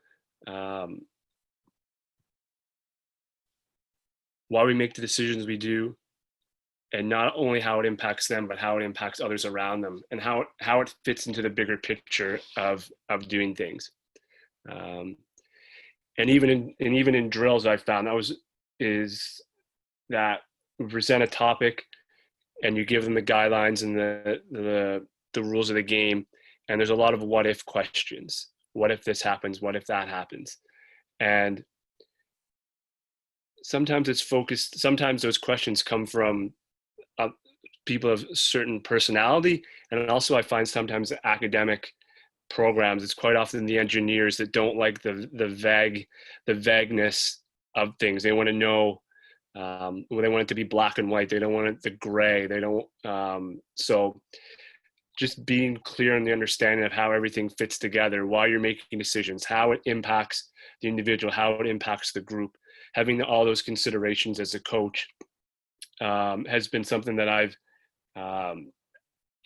why we make the decisions we do, and not only how it impacts them, but how it impacts others around them, and how it fits into the bigger picture of doing things. And even in drills, I found is that we present a topic, and you give them the guidelines and the rules of the game, and there's a lot of what if questions. What if this happens? What if that happens? And sometimes it's focused. Sometimes those questions come from people of certain personality, and also I find sometimes academic programs, it's quite often the engineers that don't like the vagueness of things. They want to know, they want it to be black and white. They don't want it the gray. They don't. So just being clear on the understanding of how everything fits together, why you're making decisions, how it impacts the individual, how it impacts the group. Having all those considerations as a coach has been something that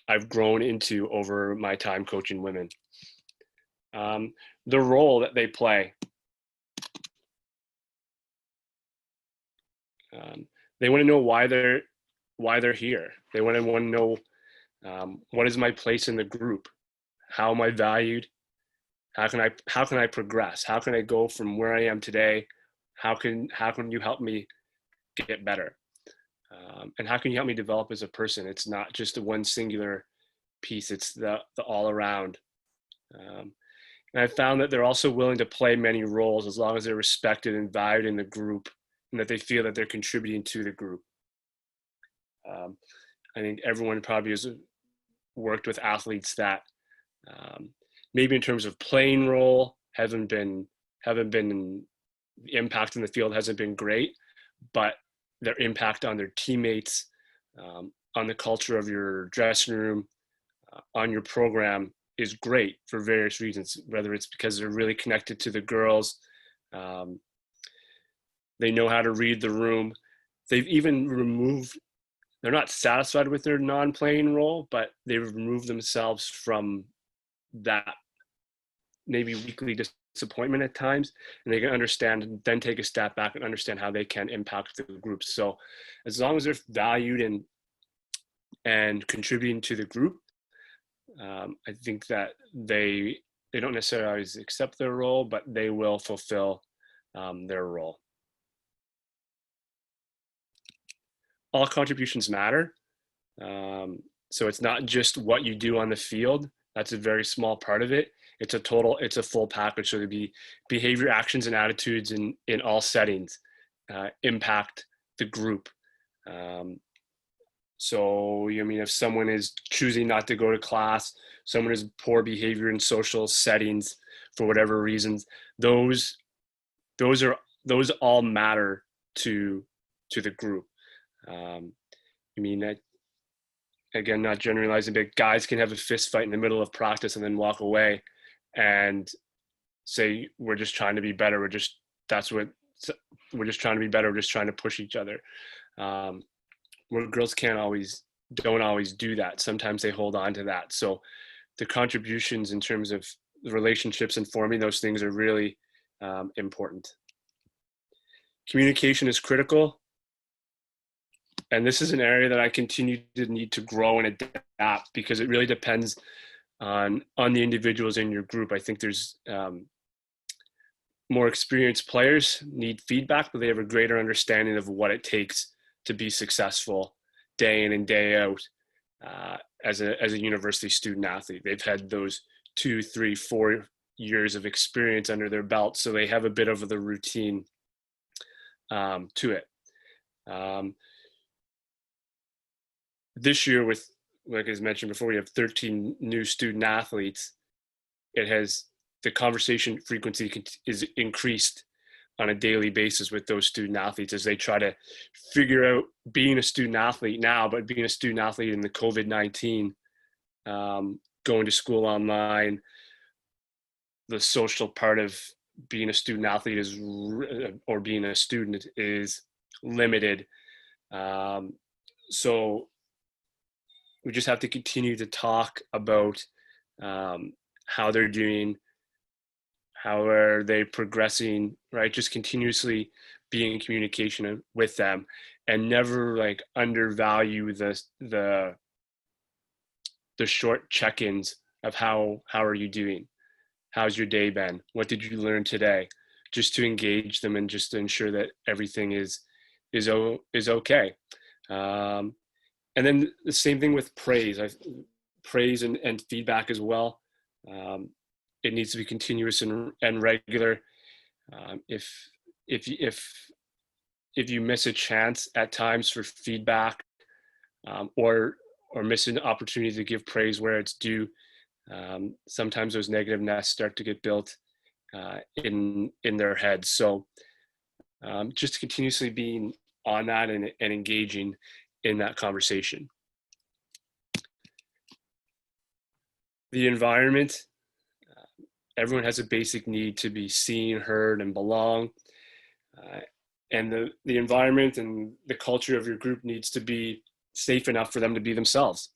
I've grown into over my time coaching women. The role that they play. They want to know why they're here. They want to know what is my place in the group? How am I valued? How can I progress? How can I go from where I am today? How can you help me get better? And how can you help me develop as a person? It's not just a one singular piece. It's the all around. And I found that they're also willing to play many roles as long as they're respected and valued in the group, and that they feel that they're contributing to the group. I think everyone probably has worked with athletes that maybe in terms of playing role haven't been the impact in the field hasn't been great, but their impact on their teammates, on the culture of your dressing room, on your program is great for various reasons, whether it's because they're really connected to the girls, they know how to read the room. They've even they're not satisfied with their non-playing role, but they've removed themselves from that maybe weekly disappointment at times, and they can understand and then take a step back and understand how they can impact the group. So as long as they're valued and contributing to the group, I think that they don't necessarily always accept their role, but they will fulfill their role. All contributions matter. So it's not just what you do on the field. That's a very small part of it. It's a full package. So there'd be behavior, actions, and attitudes in all settings impact the group. So, I mean, if someone is choosing not to go to class, someone has poor behavior in social settings for whatever reasons, those all matter to the group. I mean, again, not generalizing, but guys can have a fist fight in the middle of practice and then walk away and say, we're just trying to be better. We're just trying to be better. We're just trying to push each other. Where girls don't always do that. Sometimes they hold on to that. So the contributions in terms of the relationships and forming those things are really important. Communication is critical. And this is an area that I continue to need to grow and adapt, because it really depends on the individuals in your group. I think there's more experienced players need feedback, but they have a greater understanding of what it takes to be successful day in and day out as a university student athlete. They've had those 2, 3, 4 years of experience under their belt, so they have a bit of the routine to it. This year, with, like I mentioned before, we have 13 new student athletes. The conversation frequency is increased on a daily basis with those student athletes as they try to figure out being a student athlete now, but being a student athlete in the COVID-19, going to school online, the social part of being a student athlete or being a student is limited. So we just have to continue to talk about how they're doing, how are they progressing, right? Just continuously being in communication with them, and never like undervalue the short check-ins of how are you doing? How's your day been? What did you learn today? Just to engage them and just to ensure that everything is okay. And then the same thing with praise. Praise and feedback as well. It needs to be continuous and regular. If you miss a chance at times for feedback, or miss an opportunity to give praise where it's due, sometimes those negative nests start to get built in their heads. So just continuously being on that and engaging in that conversation. The environment, everyone has a basic need to be seen, heard, and belong. And the environment and the culture of your group needs to be safe enough for them to be themselves.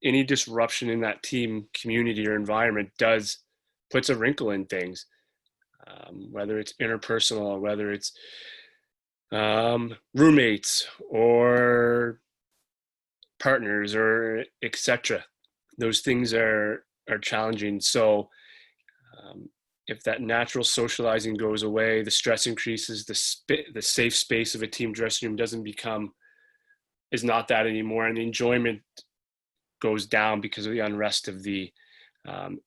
Any disruption in that team, community, or environment puts a wrinkle in things, whether it's interpersonal, or whether it's roommates or partners, or etc. Those things are challenging. So if that natural socializing goes away, the stress increases, the safe space of a team dressing room is not that anymore, and the enjoyment goes down because of the unrest of the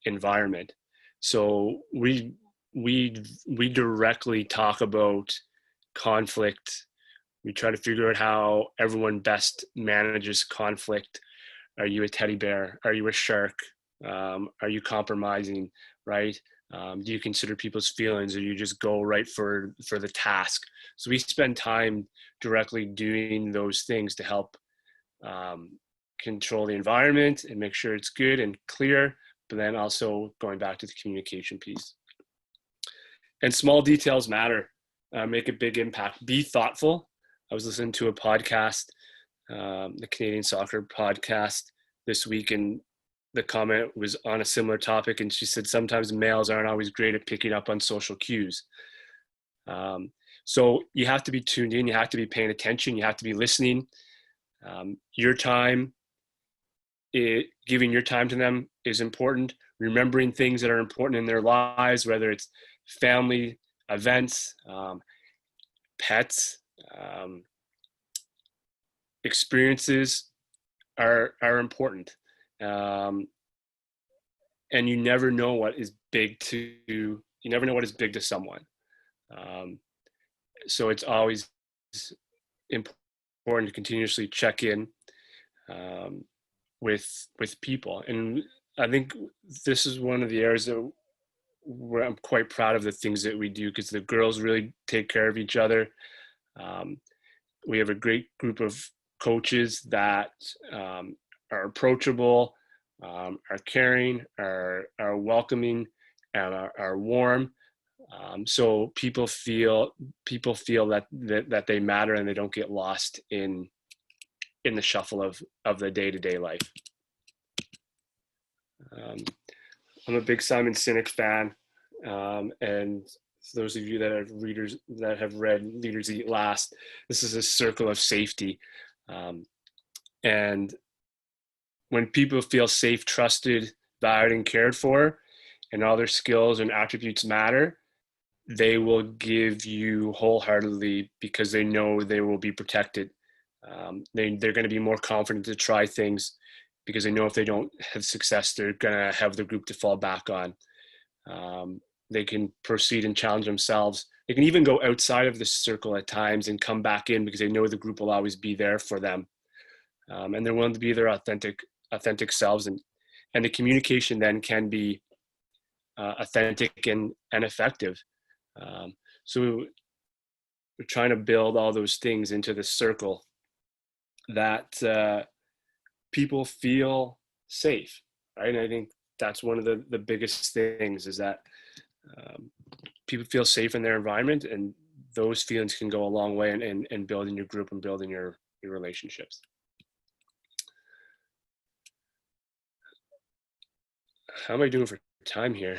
environment. So we directly talk about conflict. We try to figure out how everyone best manages conflict. Are you a teddy bear? Are you a shark? Are you compromising, right? Do you consider people's feelings, or you just go right for the task? So we spend time directly doing those things to help control the environment and make sure it's good and clear, but then also going back to the communication piece. And small details matter, make a big impact. Be thoughtful. I was listening to a podcast, the Canadian Soccer podcast this week, and the comment was on a similar topic, and she said sometimes males aren't always great at picking up on social cues. So you have to be tuned in, you have to be paying attention, you have to be listening. Your time, giving your time to them is important. Remembering things that are important in their lives, whether it's family, events, pets, experiences are important. And you never know what is big to someone. So it's always important to continuously check in with people. And I think this is one of the areas where I'm quite proud of the things that we do, because the girls really take care of each other. We have a great group of coaches that are approachable, are caring, are welcoming, and are warm. So people feel that they matter, and they don't get lost in the shuffle of the day-to-day life. I'm a big Simon Sinek fan, and for those of you that have read Leaders Eat Last, this is a circle of safety. And when people feel safe, trusted, valued, and cared for, and all their skills and attributes matter, they will give you wholeheartedly, because they know they will be protected. They're going to be more confident to try things, because they know if they don't have success, they're going to have the group to fall back on. They can proceed and challenge themselves. They can even go outside of the circle at times and come back in, because they know the group will always be there for them. And they're willing to be their authentic selves. And the communication then can be authentic and effective. So we're trying to build all those things into the circle that people feel safe, right? And I think that's one of the biggest things, is that people feel safe in their environment, and those feelings can go a long way in building your group and building your relationships. How am I doing for time here?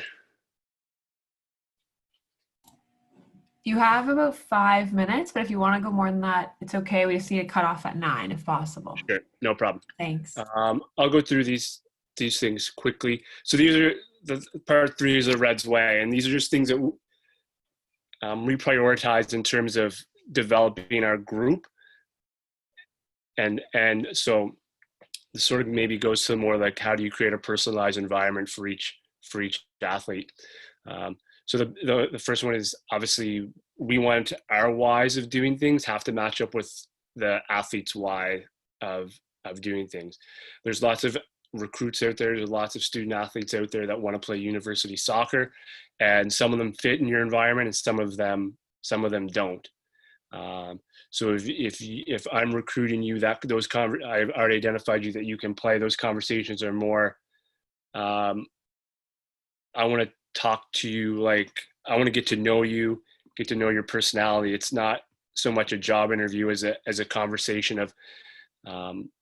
You have about 5 minutes, but if you want to go more than that, it's okay. We just need to cut off at 9 if possible. Sure, no problem. Thanks. I'll go through these things quickly. So these are the part 3 is the Red's way, and these are just things that we prioritize in terms of developing our group. And so this sort of maybe goes to more like, how do you create a personalized environment for each athlete? So the first one is, obviously we want our whys of doing things have to match up with the athlete's why of doing things. There's lots of recruits out there. There's lots of student athletes out there that want to play university soccer, and some of them fit in your environment and some of them don't. So if I'm recruiting you, I've already identified you that you can play. Those conversations are more, I want to talk to you, like I want to get to know you, get to know your personality. It's not so much a job interview as a conversation of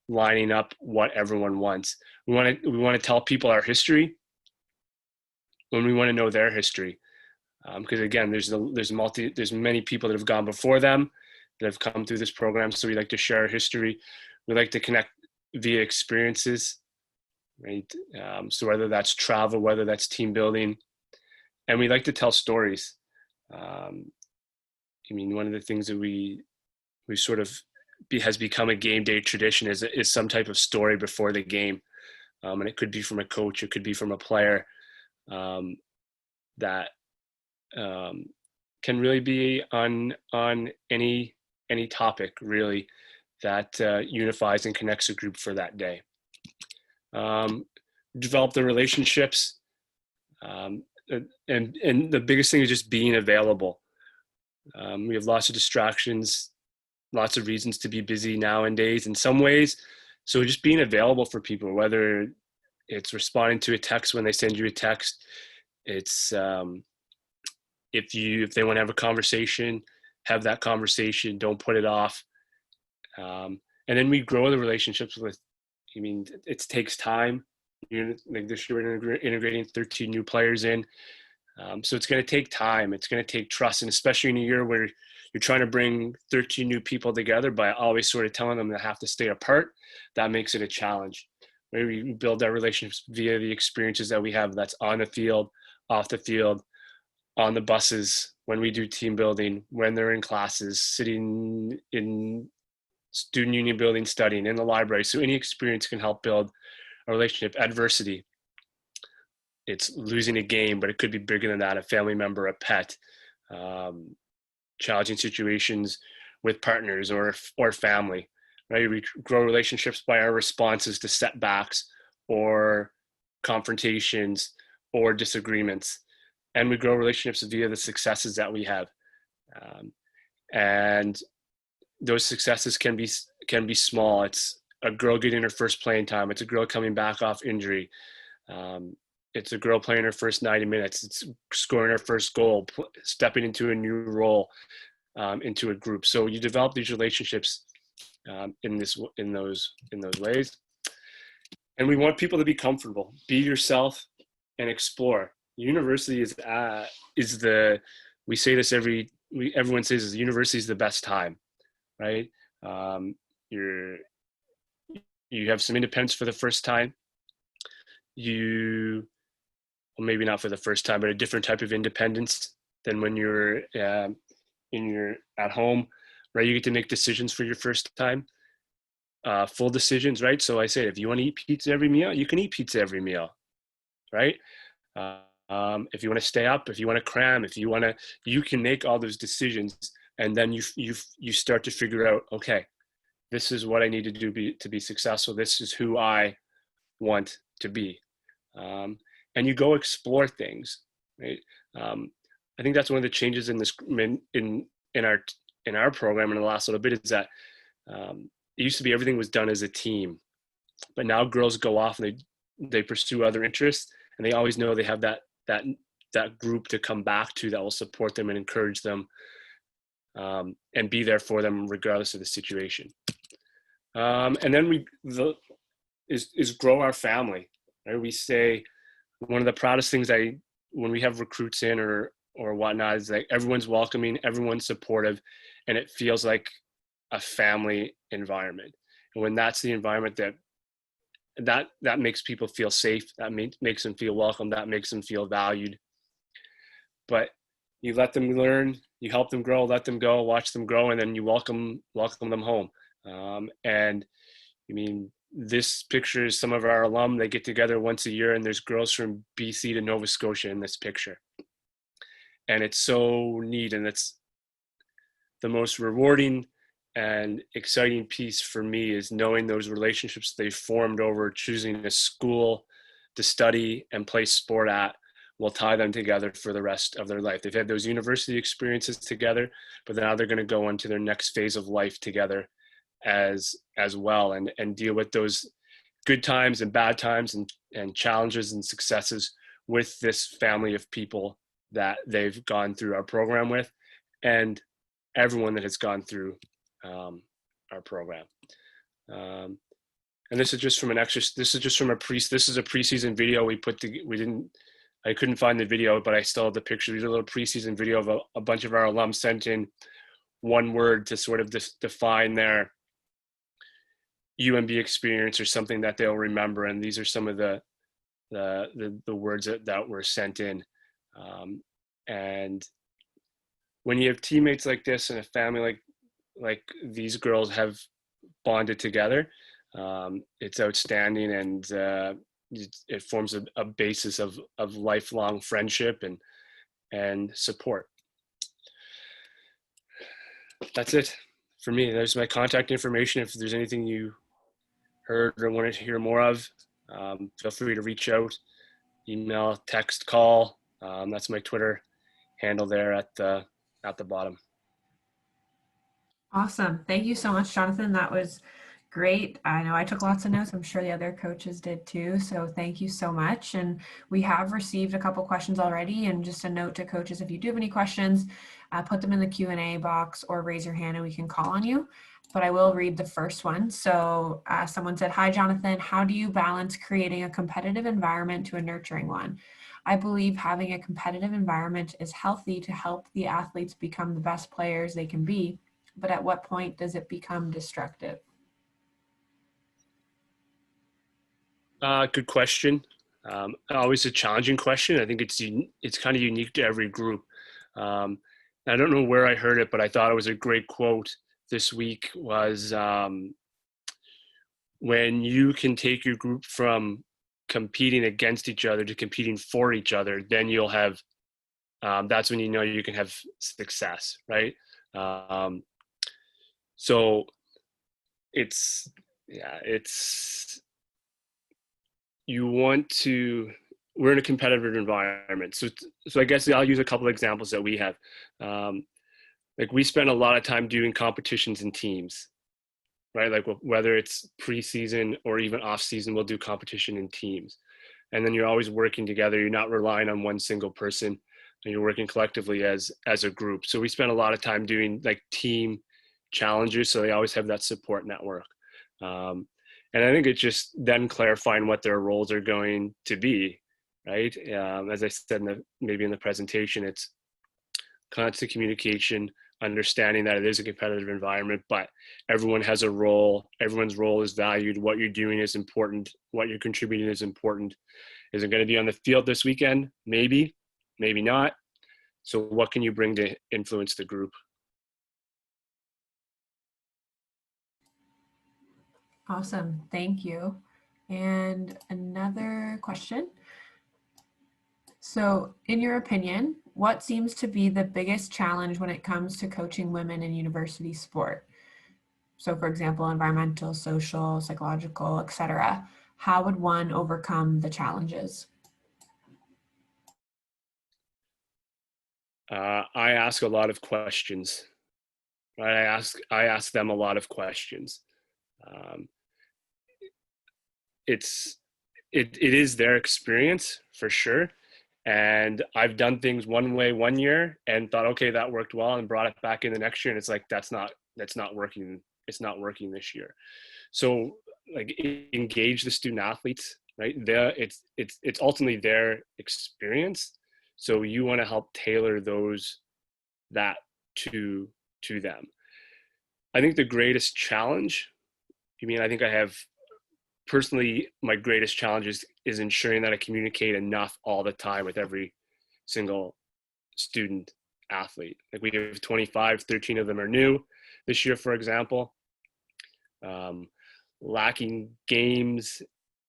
lining up what everyone wants. We want to tell people our history when we want to know their history, because again, there's many people that have gone before them that have come through this program. So we like to share our history. We like to connect via experiences, right? So whether that's travel, whether that's team building, and we like to tell stories. I mean, one of the things that we sort of has become a game day tradition is some type of story before the game. And it could be from a coach, it could be from a player, that can really be on any topic really that unifies and connects a group for that day. Develop the relationships, and the biggest thing is just being available. We have lots of distractions, lots of reasons to be busy nowadays in some ways. So just being available for people, whether it's responding to a text when they send you a text, it's if they want to have a conversation, have that conversation, don't put it off. And then we grow the relationships with, I mean, it takes time. Like this year we're integrating 13 new players in. So it's going to take time. It's going to take trust. And especially in a year where you're trying to bring 13 new people together by always sort of telling them they have to stay apart, that makes it a challenge. Maybe we build our relationships via the experiences that we have, that's on the field, off the field, on the buses, when we do team building, when they're in classes, sitting in student union building, studying in the library. So any experience can help build a relationship. Adversity, it's losing a game, but it could be bigger than that, a family member, a pet, challenging situations with partners or family, right? We grow relationships by our responses to setbacks or confrontations or disagreements. And we grow relationships via the successes that we have. And those successes can be small. It's a girl getting her first playing time. It's a girl coming back off injury. It's a girl playing her first 90 minutes. It's scoring her first goal, stepping into a new role, into a group. So you develop these relationships in those ways. And we want people to be comfortable, be yourself, and explore. University we say this everyone says the university is the best time, right? You have some independence for the first time. Well, maybe not for the first time, but a different type of independence than when you're at home, right? You get to make decisions for your first time, full decisions, right? So I say, if you want to eat pizza every meal, you can eat pizza every meal, right? If you want to stay up, if you want to cram, you can make all those decisions, and then you start to figure out, okay, this is what I need to do to be successful. This is who I want to be, and you go explore things, right? I think that's one of the changes in this in our program in the last little bit is that it used to be everything was done as a team, but now girls go off and they pursue other interests. and they always know they have that group to come back to that will support them and encourage them, and be there for them regardless of the situation. And then is grow our family. Right? We say one of the proudest things when we have recruits in or whatnot is like everyone's welcoming, everyone's supportive, and it feels like a family environment. And when that's the environment that makes people feel safe, that makes them feel welcome, that makes them feel valued. But you let them learn, you help them grow, let them go, watch them grow, and then you welcome them home. And I mean, this picture is some of our alum. They get together once a year, and there's girls from BC to Nova Scotia in this picture. And it's so neat, and it's the most rewarding and exciting piece for me is knowing those relationships they formed over choosing a school to study and play sport at will tie them together for the rest of their life. They've had those university experiences together, but now they're going to go on to their next phase of life together as well, and deal with those good times and bad times and challenges and successes with this family of people that they've gone through our program with, and everyone that has gone through our program. And this is just from this is a preseason video I couldn't find the video, but I still have the picture. These are a little preseason video of a bunch of our alums sent in one word to sort of define their UMB experience or something that they'll remember. And these are some of the words that were sent in. And when you have teammates like this and a family like these girls have bonded together, it's outstanding, and it forms a basis of lifelong friendship and support. That's it for me. There's my contact information. If there's anything you heard or wanted to hear more of, feel free to reach out, email, text, call. That's my Twitter handle there at the bottom. Awesome. Thank you so much, Jonathan. That was great. I know I took lots of notes. I'm sure the other coaches did too. So thank you so much. And we have received a couple questions already. And just a note to coaches, if you do have any questions, put them in the Q&A box or raise your hand and we can call on you. But I will read the first one. So someone said, "Hi, Jonathan. How do you balance creating a competitive environment to a nurturing one? I believe having a competitive environment is healthy to help the athletes become the best players they can be. But at what point does it become destructive?" Good question. Always a challenging question. I think it's kind of unique to every group. I don't know where I heard it, but I thought it was a great quote this week was, when you can take your group from competing against each other to competing for each other, then you'll have, that's when you know you can have success, right? So we're in a competitive environment. So I guess I'll use a couple of examples that we have. Like we spend a lot of time doing competitions in teams, right? Like whether it's preseason or even off season, we'll do competition in teams. And then you're always working together. You're not relying on one single person, and you're working collectively as a group. So we spend a lot of time doing like team challenges. So they always have that support network. And I think it's just then clarifying what their roles are going to be, right? As I said, maybe in the presentation, it's constant communication, understanding that it is a competitive environment, but everyone has a role. Everyone's role is valued. What you're doing is important. What you're contributing is important. Is it going to be on the field this weekend? Maybe, maybe not. So what can you bring to influence the group? Awesome. Thank you. And another question. So in your opinion, what seems to be the biggest challenge when it comes to coaching women in university sport? So for example, environmental, social, psychological, etc. How would one overcome the challenges? I ask a lot of questions, right? I ask them a lot of questions. it is their experience for sure. And I've done things one way one year and thought, okay, that worked well, and brought it back in the next year. And it's like, that's not working. It's not working this year. So like, engage the student athletes, right? It's ultimately their experience. So you want to help tailor that to them. I think the greatest challenge, I think I have personally, my greatest challenge is ensuring that I communicate enough all the time with every single student athlete. Like, we have 25, 13 of them are new this year, for example. Lacking games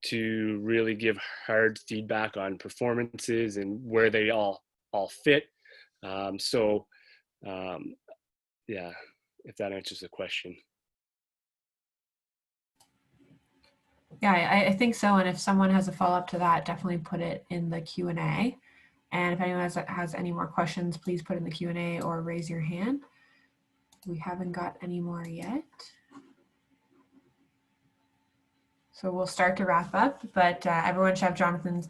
to really give hard feedback on performances and where they all fit. Yeah, if that answers the question. Yeah, I think so. And if someone has a follow-up to that, definitely put it in the Q&A. And if anyone has any more questions, please put in the Q&A or raise your hand. We haven't got any more yet. So we'll start to wrap up, but everyone should have Jonathan's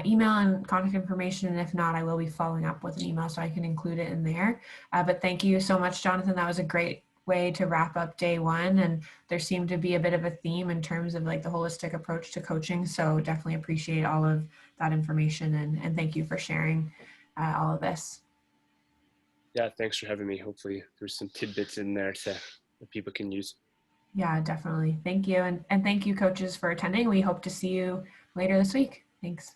email and contact information. And if not, I will be following up with an email so I can include it in there. But thank you so much, Jonathan. That was a great way to wrap up day one. And there seemed to be a bit of a theme in terms of like the holistic approach to coaching. So definitely appreciate all of that information, and thank you for sharing all of this. Yeah, thanks for having me. Hopefully there's some tidbits in there that people can use. Yeah, definitely. Thank you. And thank you, coaches, for attending. We hope to see you later this week. Thanks.